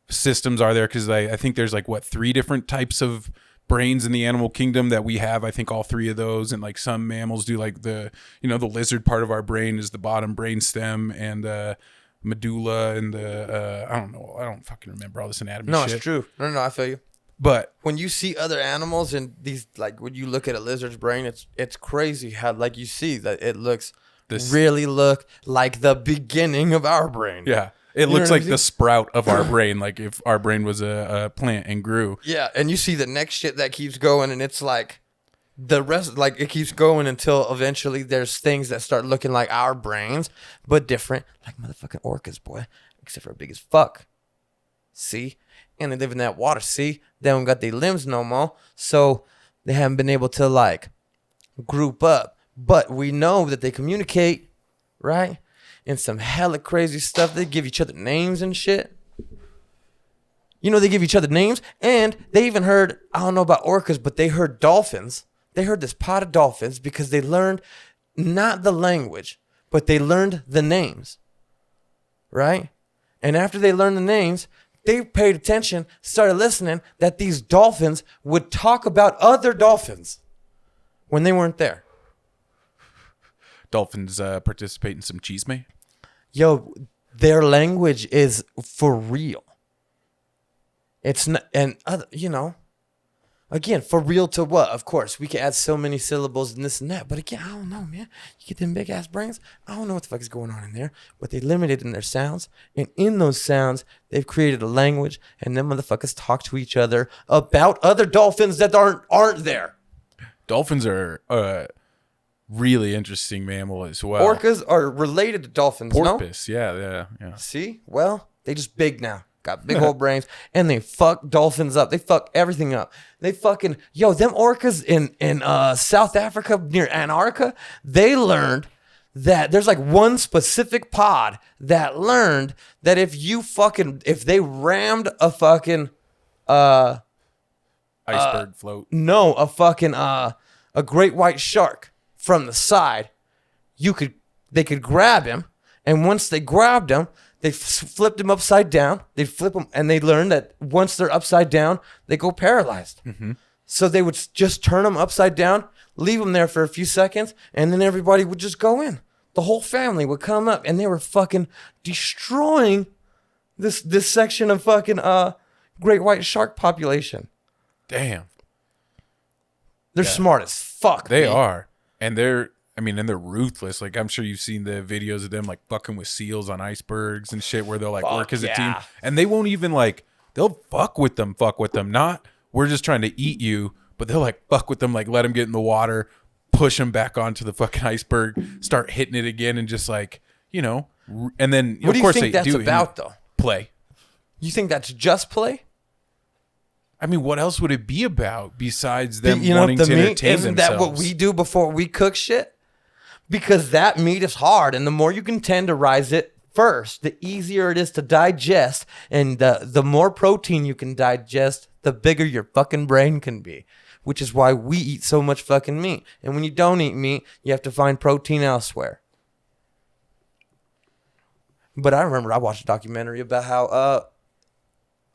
systems are there, because I think there's like 3 different types of brains in the animal kingdom that we have. I think all 3 of those, and like some mammals do, like the the lizard part of our brain is the bottom brain stem and medulla and the I don't know, I don't fucking remember all this anatomy shit. It's true. No, I feel you. But when you see other animals and these, like when you look at a lizard's brain, it's crazy how like you see that it looks look like the beginning of our brain. Yeah. It looks like the sprout of our brain, like if our brain was a plant and grew. Yeah, and you see the next shit that keeps going, and it's like the rest, like it keeps going until eventually there's things that start looking like our brains, but different, like motherfucking orcas, boy, except for big as fuck. See? And they live in that water, see? They don't got their limbs no more, so they haven't been able to like group up. But we know that they communicate, right? And some hella crazy stuff. They give each other names and shit. They give each other names. And they even heard, I don't know about orcas, but they heard dolphins. They heard this pod of dolphins because they learned not the language, but they learned the names. Right? And after they learned the names, they paid attention, started listening, that these dolphins would talk about other dolphins when they weren't there. Dolphins participate in some 𝗙𝗃𝗃𝗁𝗏. Yo, their language is for real. It's not, and other, again, for real to what? Of course, we can add so many syllables and this and that. But again, I don't know, man. You get them big ass brains. I don't know what the fuck is going on in there. But they limited in their sounds, and in those sounds, they've created a language, and them motherfuckers talk to each other about other dolphins that aren't there. Dolphins are really interesting mammal as well. Orcas are related to dolphins, Porpoise, yeah. See? Well, they just big now. Got big old brains. And they fuck dolphins up. They fuck everything up. They fucking... Yo, them orcas in South Africa near Antarctica, they learned that there's like one specific pod that learned that if they rammed a fucking... Iceberg float. No, a great white shark from the side, they could grab him, and once they grabbed him, they flipped him upside down. They flip him, and they learned that once they're upside down, they go paralyzed. Mm-hmm. So they would just turn him upside down, leave him there for a few seconds, and then everybody would just go in. The whole family would come up, and they were fucking destroying this section of fucking great white shark population. Damn. They're smart as fuck. They are. And they're ruthless. Like, I'm sure you've seen the videos of them, like, fucking with seals on icebergs and shit where they'll, like, work as a team. And they won't even, like, they'll fuck with them. Not, we're just trying to eat you, but they'll, like, fuck with them, like, let them get in the water, push them back onto the fucking iceberg, start hitting it again, and just, like, you know. And then, what of course, do you think that's about, though? Play. You think that's just play? I mean, what else would it be about besides them wanting to entertain Isn't themselves? that what we do before we cook shit? Because that meat is hard, and the more you can tenderize it first, the easier it is to digest, and the more protein you can digest, the bigger your fucking brain can be, which is why we eat so much fucking meat. And when you don't eat meat, you have to find protein elsewhere. But I remember I watched a documentary about how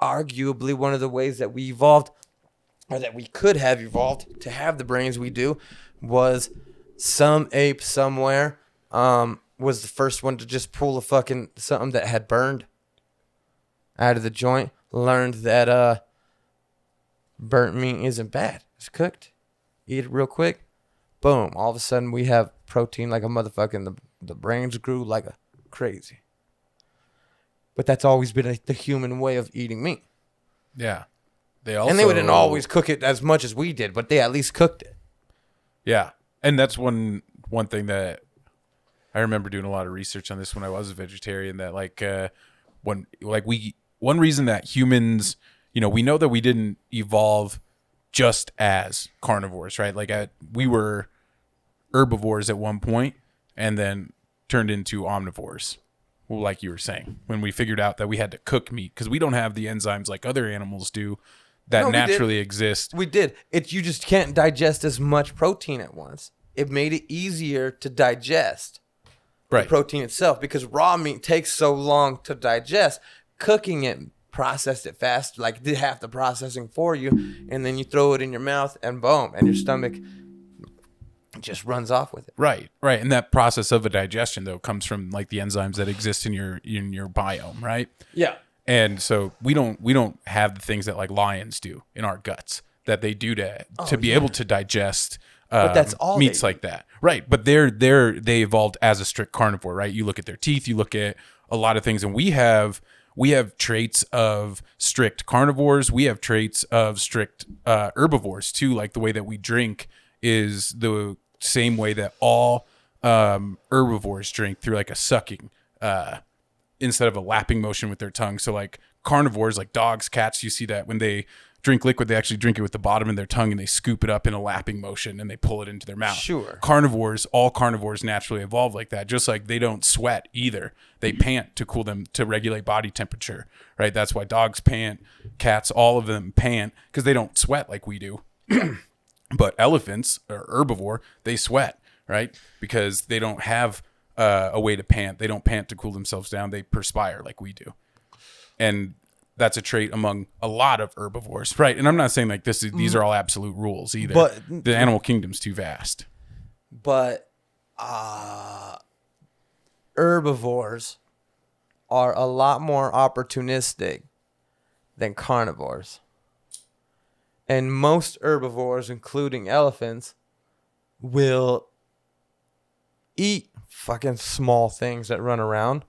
arguably one of the ways that we evolved, or that we could have evolved to have the brains we do, was some ape somewhere was the first one to just pull a fucking something that had burned out of the joint, learned that burnt meat isn't bad. It's cooked. Eat it real quick. Boom. All of a sudden we have protein like a motherfucking, the brains grew like a crazy. But that's always been the human way of eating meat. Yeah. They wouldn't always cook it as much as we did, but they at least cooked it. Yeah. And that's one thing that I remember doing a lot of research on this when I was a vegetarian, that one reason that humans, you know, we know that we didn't evolve just as carnivores, right? Like we were herbivores at one point and then turned into omnivores. Like you were saying, when we figured out that we had to cook meat because we don't have the enzymes like other animals do that naturally exist. We did. You just can't digest as much protein at once. It made it easier to digest the protein itself because raw meat takes so long to digest. Cooking it, processed it fast, like did half the processing for you, and then you throw it in your mouth and boom, and your stomach just runs off with it. Right. And that process of a digestion though comes from like the enzymes that exist in your biome, right? Yeah. And so we don't have the things that like lions do in our guts that they do to be able to digest but that's all meats like that. Right. But they evolved as a strict carnivore, right? You look at their teeth, you look at a lot of things, and we have traits of strict carnivores. We have traits of strict herbivores too, like the way that we drink is the same way that all herbivores drink, through like a sucking instead of a lapping motion with their tongue. So like carnivores, like dogs, cats, you see that when they drink liquid, they actually drink it with the bottom of their tongue and they scoop it up in a lapping motion and they pull it into their mouth. Sure. All carnivores naturally evolve like that, just like they don't sweat either. They pant to cool them, to regulate body temperature, right? That's why dogs pant, cats, all of them pant because they don't sweat like we do. But elephants are herbivore, they sweat, right? Because they don't have a way to pant. They don't pant to cool themselves down. They perspire like we do. And that's a trait among a lot of herbivores, right? And I'm not saying like these are all absolute rules either. But the animal kingdom's too vast. But herbivores are a lot more opportunistic than carnivores. And most herbivores, including elephants, will eat fucking small things that run around.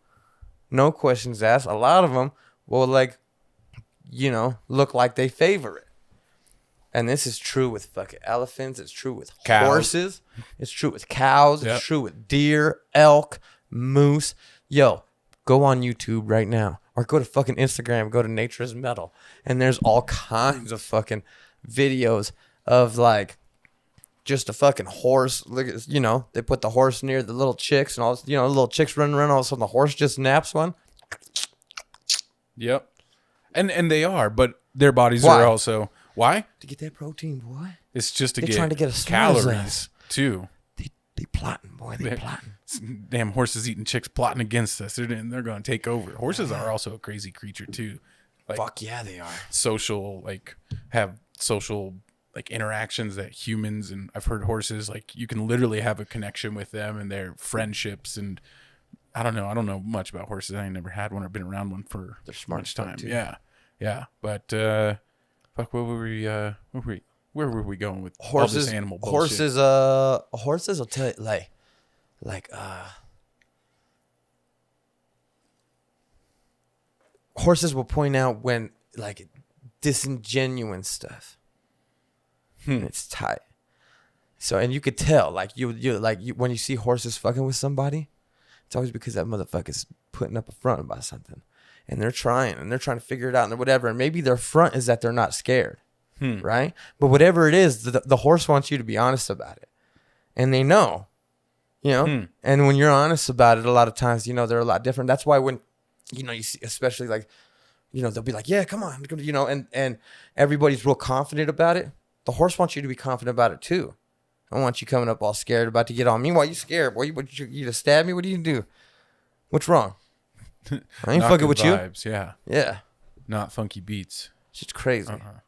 No questions asked. A lot of them will, like, you know, look like they favor it. And this is true with fucking elephants. It's true with Cows. horses. It's true with cows. Yep. It's true with deer, elk, moose. Yo, go on YouTube right now. Or go to fucking Instagram. Go to Nature's Metal. And there's all kinds of fucking videos of like just a fucking horse. Look at, you know, they put the horse near the little chicks and all this, you know, little chicks running around. All of a sudden the horse just naps one. Yep. And they are, but their bodies Why? are also why? To get that protein, boy. It's just to They're get, trying to get a swell's calories ass. too. They plotting, boy. They plotting. Damn horses eating chicks plotting against us. They're going to take over. Horses are also a crazy creature too. Like Fuck yeah, they are. social, like have social like interactions that humans, and I've heard horses, like you can literally have a connection with them and their friendships. And I don't know much about horses. I ain't never had one or been around one for They're smart much stuff, time. too. Yeah. But fuck, where were we going with all Horses, this animal bullshit? Horses will tell you horses will point out when like disingenuous stuff. It's tight. So, and you could tell, like you when you see horses fucking with somebody, it's always because that motherfucker's putting up a front about something, and they're trying to figure it out and whatever. And maybe their front is that they're not scared, right? But whatever it is, the horse wants you to be honest about it, and they know, you know. And when you're honest about it, a lot of times, you know, they're a lot different. That's why when, you know, you see, especially like, you know, they'll be like, yeah, come on, you know, and everybody's real confident about it. The horse wants you to be confident about it too. I don't want you coming up all scared about to get on me. Why you scared? Boy, you to stab me? What do you do? What's wrong? I ain't Not fucking good with vibes, yeah. you. Yeah. Not funky beats. It's just crazy. Uh-huh.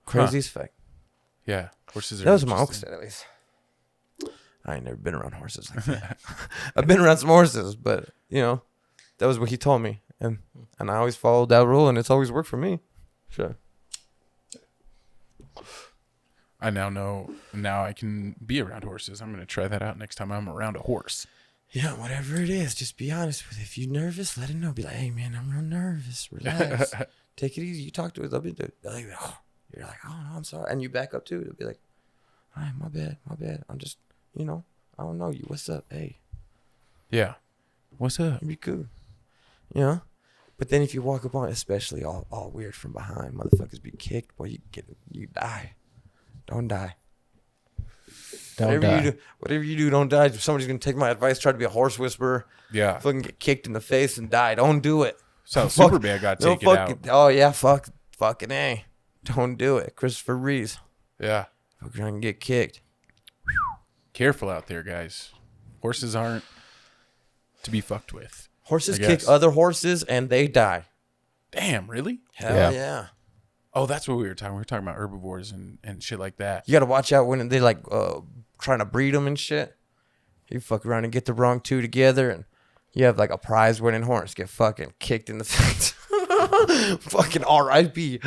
Crazy as fuck. Yeah. Horses are That was what my uncle interesting. said, at least. I ain't never been around horses like that. I've been around some horses, but, you know, that was what he told me. And I always followed that rule, and it's always worked for me. Sure. I now know, now I can be around horses. I'm going to try that out next time I'm around a horse. Yeah, whatever it is, just be honest with it. If you're nervous, let him know. Be like, hey, man, I'm real nervous. Relax. Take it easy. You talk to it. They'll be like, oh. You're like, oh, no, I'm sorry. And you back up, too. They'll be like, all right, my bad. I'm just, you know, I don't know you. What's up? Hey. Yeah. What's up? It'd be cool. You know? But then if you walk up on it, especially all weird from behind, motherfuckers be kicked, boy, you die. Don't die. Whatever you do, don't die. If somebody's gonna take my advice, try to be a horse whisperer, Yeah. fucking get kicked in the face and die. Don't do it. So Fuck- Superman got no taken fucking, out. oh yeah, fucking A. Don't do it. Christopher Reeves. Yeah. Fucking trying to get kicked. Careful out there, guys. Horses aren't to be fucked with. Horses I kick guess. other horses and they die. Damn, really? Hell yeah. Oh, that's what we were talking. We were talking about herbivores and shit like that. You gotta watch out when they like trying to breed them and shit. You fuck around and get the wrong two together, and you have like a prize winning horse get fucking kicked in the face. Fucking R.I.P.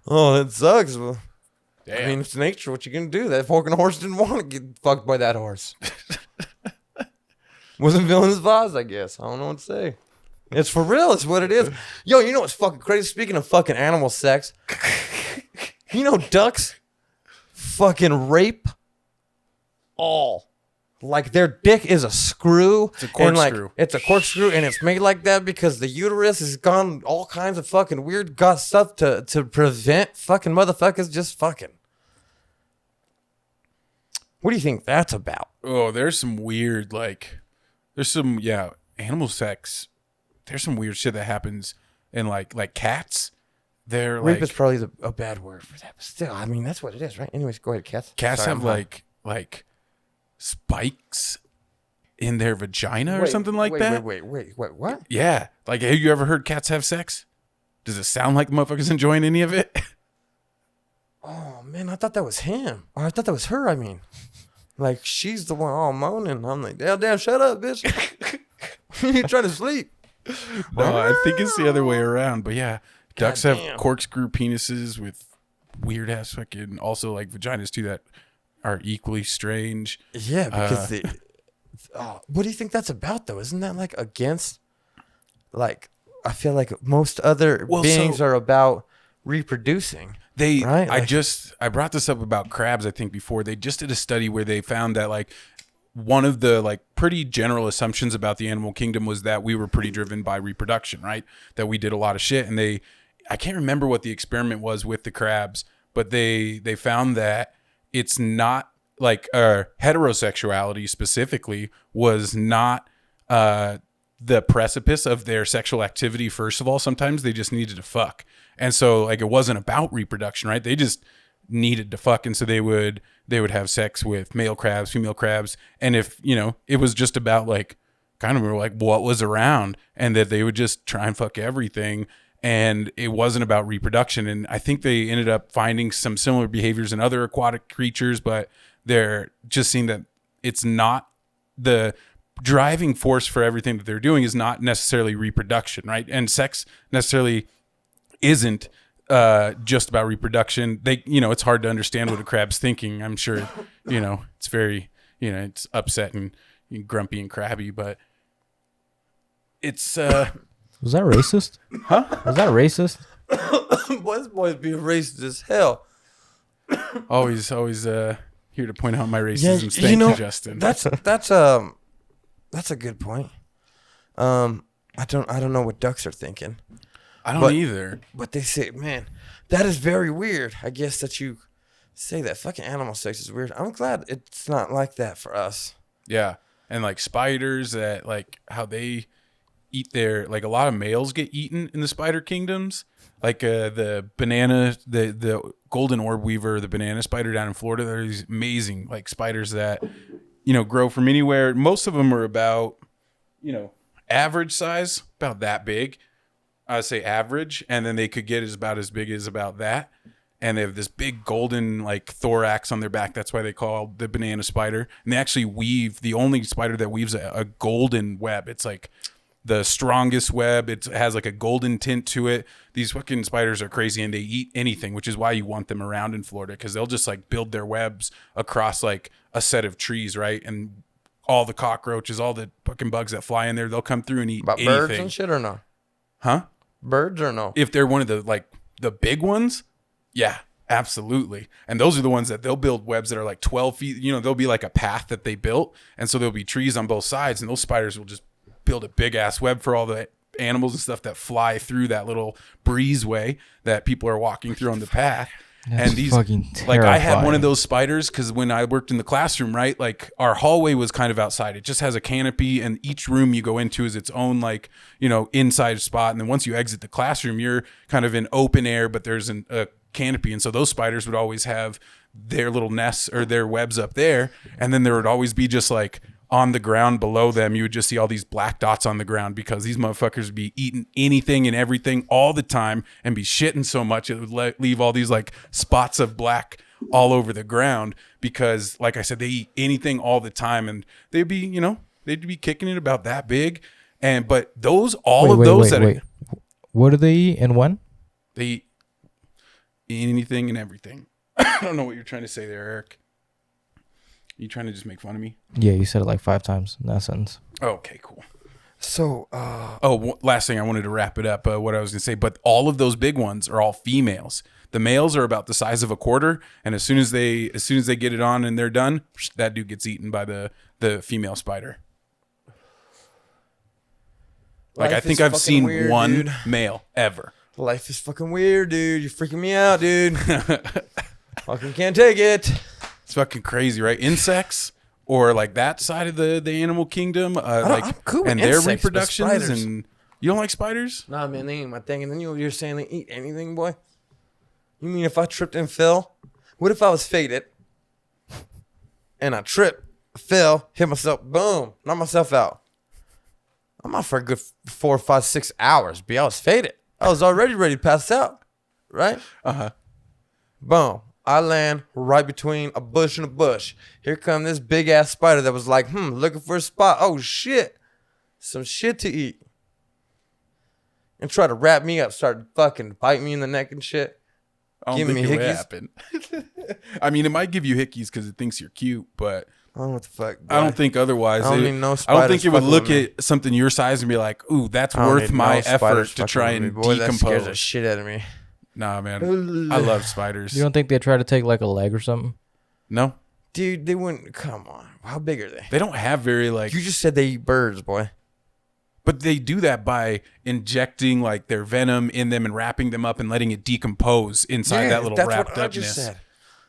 Oh, that sucks. Well, Damn. I mean, it's nature. What you gonna do? That fucking horse didn't want to get fucked by that horse. Wasn't feeling his vibes, I guess. I don't know what to say. It's for real. It's what it is. Yo, you know what's fucking crazy? Speaking of fucking animal sex, you know ducks fucking rape all. Like their dick is a screw. It's a and like corkscrew. it's a corkscrew, and it's made like that because the uterus has gone all kinds of fucking weird got stuff to prevent fucking motherfuckers just fucking. What do you think that's about? Oh, there's some weird, like, there's some, yeah, animal sex. There's some weird shit that happens in like cats. They're Rape like, is probably a bad word for that, but still, I mean that's what it is, right? Anyways, go ahead, Kath. cats Sorry, have I'm high. like spikes in their vagina or something like that. Wait, what? Yeah. Like, have you ever heard cats have sex? Does it sound like motherfuckers enjoying any of it? Oh man, I thought that was him. Or I thought that was her. I mean, like she's the one all moaning. I'm like, damn, shut up, bitch. You're trying to sleep. No, I think it's the other way around. But yeah, ducks have Goddamn. corkscrew penises with weird ass fucking, also like vaginas too that are equally strange. Yeah, because what do you think that's about though? Isn't that like against? Like, I feel like most other beings are about reproducing. Right? I brought this up about crabs, I think, before. They just did a study where they found that like one of the like pretty general assumptions about the animal kingdom was that we were pretty driven by reproduction, right? That we did a lot of shit. And I can't remember what the experiment was with the crabs, but they found that it's not like heterosexuality specifically was not the precipice of their sexual activity. First of all, sometimes they just needed to fuck. And so like it wasn't about reproduction, right? They just needed to fuck. And so they would have sex with male crabs, female crabs. And if, it was just about like kind of like what was around, and that they would just try and fuck everything. And it wasn't about reproduction. And I think they ended up finding some similar behaviors in other aquatic creatures, but they're just seeing that it's not the driving force for everything that they're doing is not necessarily reproduction, right? And sex necessarily isn't just about reproduction. It's hard to understand what a crab's thinking. I'm sure, it's very, it's upset and grumpy and crabby, but it's Was that racist? Huh? Was that racist? Boy, this boy's being racist as hell. always here to point out my racism. Thank you, Justin. That's a good point. I don't know what ducks are thinking. I don't either. But they say, man, that is very weird. I guess that you say that fucking animal sex is weird. I'm glad it's not like that for us. Yeah. And like spiders, that like how they eat their, like a lot of males get eaten in the spider kingdoms. Like the banana, the golden orb weaver, the banana spider down in Florida. They're these amazing like spiders that, grow from anywhere. Most of them are about, average size, about that big. I would say average, and then they could get about as big as about that. And they have this big golden like thorax on their back. That's why they call the banana spider. And they actually weave, the only spider that weaves a golden web. It's like the strongest web. It has like a golden tint to it. These fucking spiders are crazy, and they eat anything, which is why you want them around in Florida, because they'll just like build their webs across like a set of trees, right? And all the cockroaches, all the fucking bugs that fly in there, they'll come through and eat About anything. birds and shit or no? Huh? Birds or no? If they're one of the big ones, yeah, absolutely. And those are the ones that they'll build webs that are like 12 feet. There'll be like a path that they built. And so there'll be trees on both sides. And those spiders will just build a big ass web for all the animals and stuff that fly through that little breezeway that people are walking through on the path. That's and these, fucking like, I had one terrifying. of those spiders because when I worked in the classroom, right, like our hallway was kind of outside. It just has a canopy, and each room you go into is its own, like, inside spot. And then once you exit the classroom, you're kind of in open air, but there's a canopy. And so those spiders would always have their little nests or their webs up there. And then there would always be just like on the ground below them, you would just see all these black dots on the ground, because these motherfuckers would be eating anything and everything all the time and be shitting so much it would leave all these like spots of black all over the ground, because like I said, they eat anything all the time, and they'd be kicking it about that big. But those Wait. What do they eat and when? They eat anything and everything. I don't know what you're trying to say there, Eric. You trying to just make fun of me? Yeah, you said it like 5 times in that sentence. Okay, cool. So, last thing I wanted to wrap it up. What I was gonna say, but all of those big ones are all females. The males are about the size of a quarter, and as soon as they get it on and they're done, that dude gets eaten by the female spider. Like, I think I've seen weird, one dude. male ever. Life is fucking weird, dude. You're freaking me out, dude. Fucking can't take it. It's fucking crazy, right? Insects, or like that side of the animal kingdom, I'm cool with and their insects, but reproductions. spiders. And you don't like spiders? Nah, man, they ain't my thing. And then you're saying they eat anything, boy? You mean if I tripped and fell? What if I was faded and I tripped, fell, hit myself, boom, knocked myself out? I'm out for a good 4, 5, 6 hours, B. I was faded. I was already ready to pass out, right? Uh-huh. Boom. I land right between a bush and a bush. Here come this big ass spider that was like, looking for a spot. Oh shit. Some shit to eat. And try to wrap me up, start fucking biting me in the neck and shit. I don't think it would happen. I mean, it might give you hickeys because it thinks you're cute, but I don't know what the fuck. I don't think otherwise. I don't even know I don't think spiders it would fucking look with me. at something your size and be like, "Ooh, that's I don't worth even my know effort spiders to fucking try with me. and Boy, that scares the decompose." shit out of me. Nah, man. I love spiders. You don't think they try to take like a leg or something? No. Dude, they wouldn't. Come on. How big are they? They don't have very like. You just said they eat birds, boy. But they do that by injecting like their venom in them and wrapping them up and letting it decompose inside that little wrapped upness.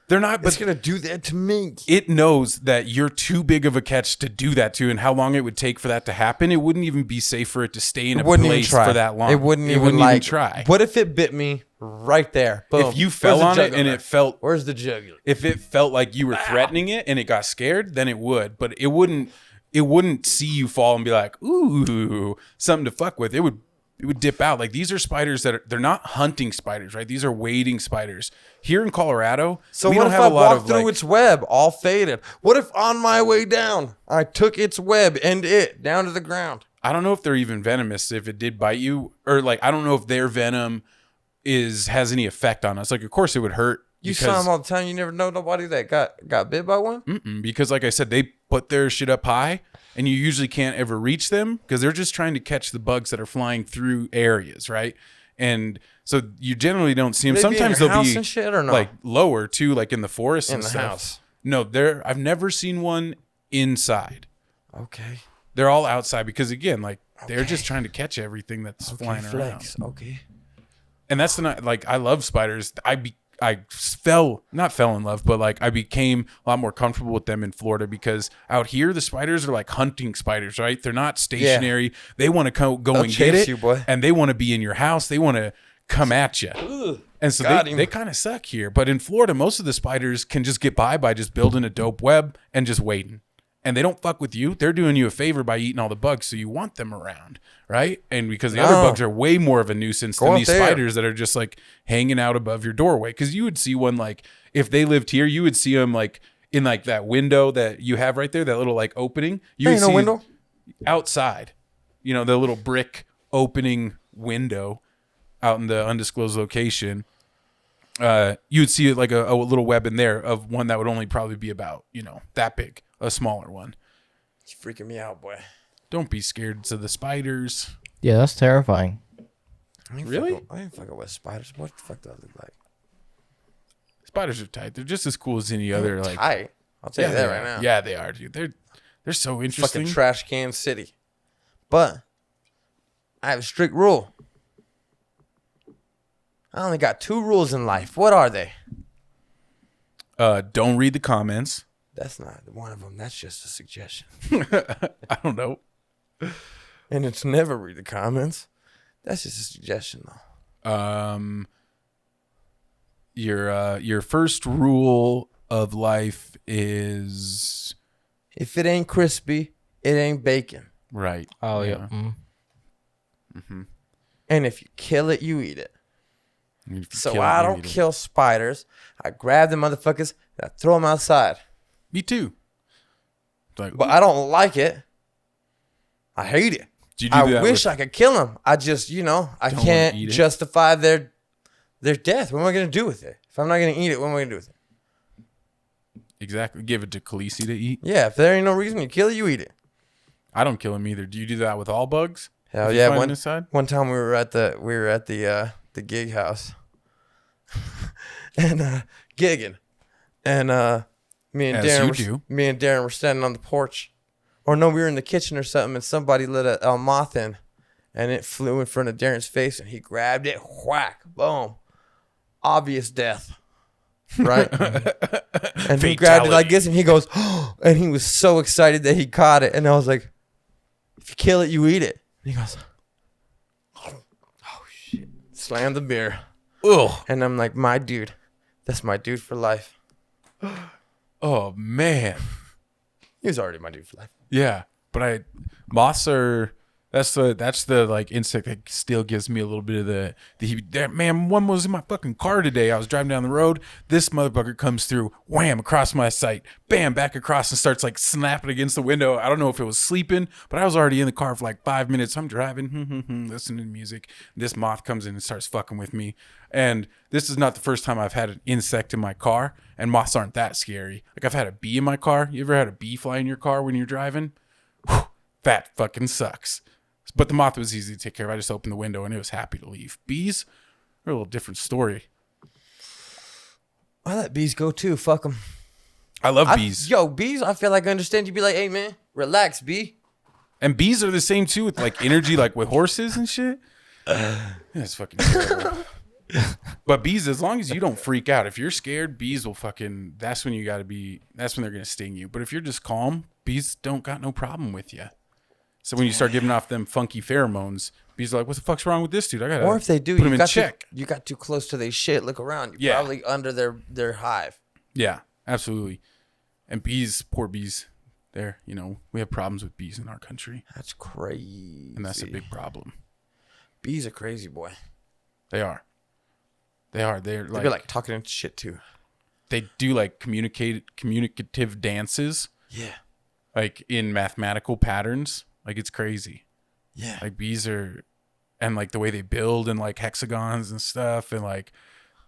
They're not, but it's gonna do that to me. It knows that you're too big of a catch to do that to, and how long it would take for that to happen. It wouldn't even be safe for it to stay in a place for that long. It wouldn't even try. What if it bit me right there? Boom. If you fell on it and it felt, where's the jugular? If it felt like you were threatening it and it got scared, then it would. But it wouldn't. It wouldn't see you fall and be like, ooh, something to fuck with. It would dip out. Like, these are spiders they're not hunting spiders, right? These are wading spiders. Here in Colorado, so we what don't if have I a lot walked of through like, its web all faded? What if on my way down, I took its web and it down to the ground? I don't know if they're even venomous if it did bite you, or like, I don't know if their venom has any effect on us. Like, of course it would hurt. You saw them all the time. You never know nobody that got bit by one? Because like I said, they put their shit up high and you usually can't ever reach them because they're just trying to catch the bugs that are flying through areas, right? And so you generally don't see them. Sometimes they'll be and shit, or no? like lower too, like in the forest in and the stuff. house. No, I've never seen one inside. Okay. They're all outside because again, like they're just trying to catch everything that's flying around. Okay. And that's like, I love spiders. I not fell in love, but like I became a lot more comfortable with them in Florida because out here the spiders are like hunting spiders, right? They're not stationary. Yeah. They want to go and get it, and they want to be in your house. They want to come at you. Ugh, and so they kind of suck here. But in Florida, most of the spiders can just get by just building a dope web and just waiting. And they don't fuck with you. They're doing you a favor by eating all the bugs, so you want them around, right? And because the other bugs are way more of a nuisance than these spiders that are just like hanging out above your doorway. Because you would see one like, if they lived here, you would see them like in like that window that you have right there, that little like opening. You would see window outside, the little brick opening window out in the undisclosed location. You would see like a little web in there of one that would only probably be about, that big. A smaller one. It's freaking me out, boy. Don't be scared to the spiders. Yeah, that's terrifying. Really? I ain't fucking with spiders. What the fuck do I look like? Spiders are tight. They're just as cool as any other. Like tight. I'll tell you that right now. Yeah, they are, dude. They're so interesting. Fucking trash can city. But I have a strict rule. I only got 2 rules in life. What are they? Don't read the comments. That's not one of them. That's just a suggestion. I don't know. And it's never read the comments. That's just a suggestion, though. Your first rule of life is, if it ain't crispy, it ain't bacon. Right. Oh yeah. And if you kill it, you eat it. So I don't kill spiders. I grab the motherfuckers and I throw them outside. Me too. Like, but I don't like it. I hate it. I wish I could kill them. I just, I can't justify their death. What am I going to do with it? If I'm not going to eat it, what am I going to do with it? Exactly. Give it to 𝗶𝗧𝘂𝗶𝗃𝗍 to eat. Yeah, if there ain't no reason you kill it, you eat it. I don't kill them either. Do you do that with all bugs? Hell yeah. One time we were at the gig house and gigging. And me and Darren were standing on the porch. Or no, we were in the kitchen or something, and somebody lit a moth in, and it flew in front of Darren's face, and he grabbed it, whack, boom. Obvious death. Right? And he grabbed it like this, and he goes, oh, and he was so excited that he caught it. And I was like, if you kill it, you eat it. And he goes, oh, shit. Slam the beer. Ugh. And I'm like, my dude. That's my dude for life. Oh, man. He was already my dude for life. Yeah, but moths are, that's the like insect that still gives me a little bit of the man. One was in my fucking car today. I was driving down the road. This motherfucker comes through, wham, across my sight, bam, back across, and starts like snapping against the window. I don't know if it was sleeping, but I was already in the car for like 5 minutes. I'm driving, listening to music. This moth comes in and starts fucking with me. And this is not the first time I've had an insect in my car, and moths aren't that scary. Like, I've had a bee in my car. You ever had a bee fly in your car when you're driving? Whew, that fucking sucks. But the moth was easy to take care of. I just opened the window and it was happy to leave. Bees, They're a little different story. I let bees go too. Fuck them. I love bees. Yo, bees, I feel like I understand. You'd be like, hey, man, relax, bee. And bees are the same too with like energy, like with horses and shit. That's fucking terrible. But bees, as long as you don't freak out, if you're scared, bees will fucking, that's when you got to be, that's when they're going to sting you. But if you're just calm, bees don't got no problem with you. So when you start giving off them funky pheromones, bees are like, what the fuck's wrong with this dude? I got to Or if they do, put him in check. You got too close to their shit. Look around. You're probably under their hive. Yeah, absolutely. And bees, poor bees, there, you know, we have problems with bees in our country. That's crazy. And that's a big problem. Bees are crazy, boy. They are. They're They'd like, be like talking and shit too. they do like communicative dances. Yeah. Like in mathematical patterns. Like it's crazy. Yeah. Like bees are, and like the way they build and like hexagons and stuff, and like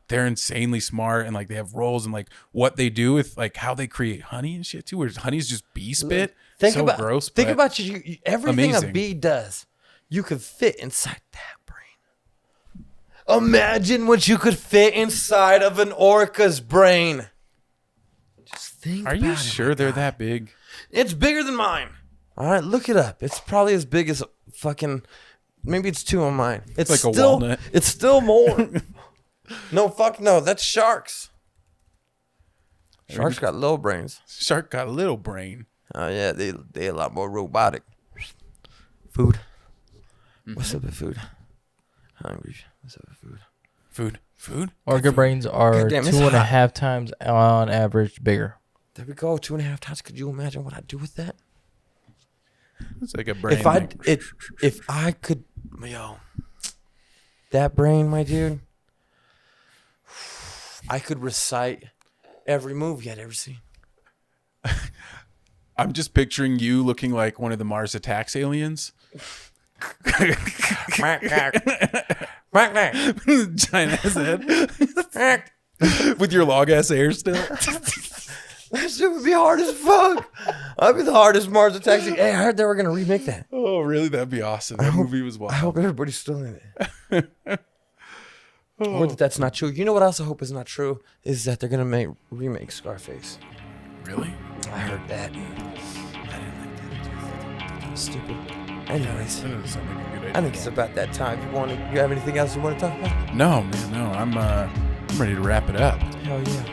they're insanely smart, and like they have roles, and like what they do with like how they create honey and shit too, where honey's just bee spit. Think so about gross. Think but about you everything amazing. a bee does, you could fit inside that brain. Imagine what you could fit inside of an orca's brain. Just think. Are you sure they're that big? It's bigger than mine. All right, look it up. It's probably as big as fucking. Maybe it's 2 on mine. It's like a still, walnut. It's still more. No, fuck no. That's sharks. Sharks got little brains. Shark got a little brain. Oh yeah, they a lot more robotic. Food. What's up with food? Hungry. What's up with food? Food. Orca brains are Goddamn, it's 2.5 times on average bigger. There we go. 2.5 times. Could you imagine what I'd do with that? It's like a brain. If I could, yo, that brain, my dude, I could recite every movie I'd ever seen. I'm just picturing you looking like one of the Mars Attacks aliens. Giant ass head. With your long ass hair still. That shit would be hard as fuck. I'd be the hardest Mars Attacks. Hey, I heard they were gonna remake that. Oh, really? That'd be awesome. That movie was wild. I hope everybody's still in it. Or that's not true. You know what else I hope is not true? Is that they're gonna remake Scarface. Really? I heard that. I didn't like that. Stupid. Anyways, That doesn't sound like a good idea. I think it's about that time. You have anything else you want to talk about? No, man, no. I'm ready to wrap it up. Hell yeah.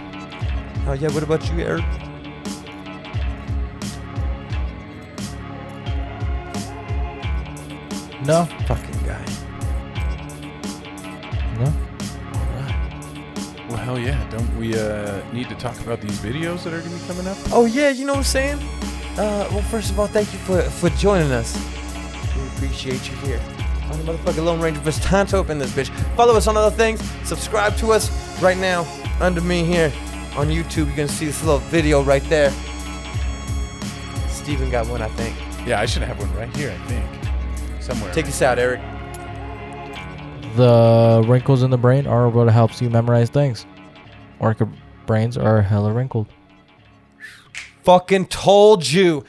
Hell yeah. What about you, Eric? No. Fucking guy. No. All right. Well, hell yeah. Don't we need to talk about these videos that are going to be coming up? Oh yeah, you know what I'm saying? Well, first of all, thank you for joining us. We appreciate you here. I'm the motherfucking Lone Ranger vs. Tonto up in this bitch. Follow us on other things. Subscribe to us right now under me here on YouTube. You're gonna see this little video right there. Steven got one, I think. Yeah, I should have one right here, I think. Somewhere. Take us out, Eric. The wrinkles in the brain are what helps you memorize things. Orca brains are hella wrinkled. Fucking told you.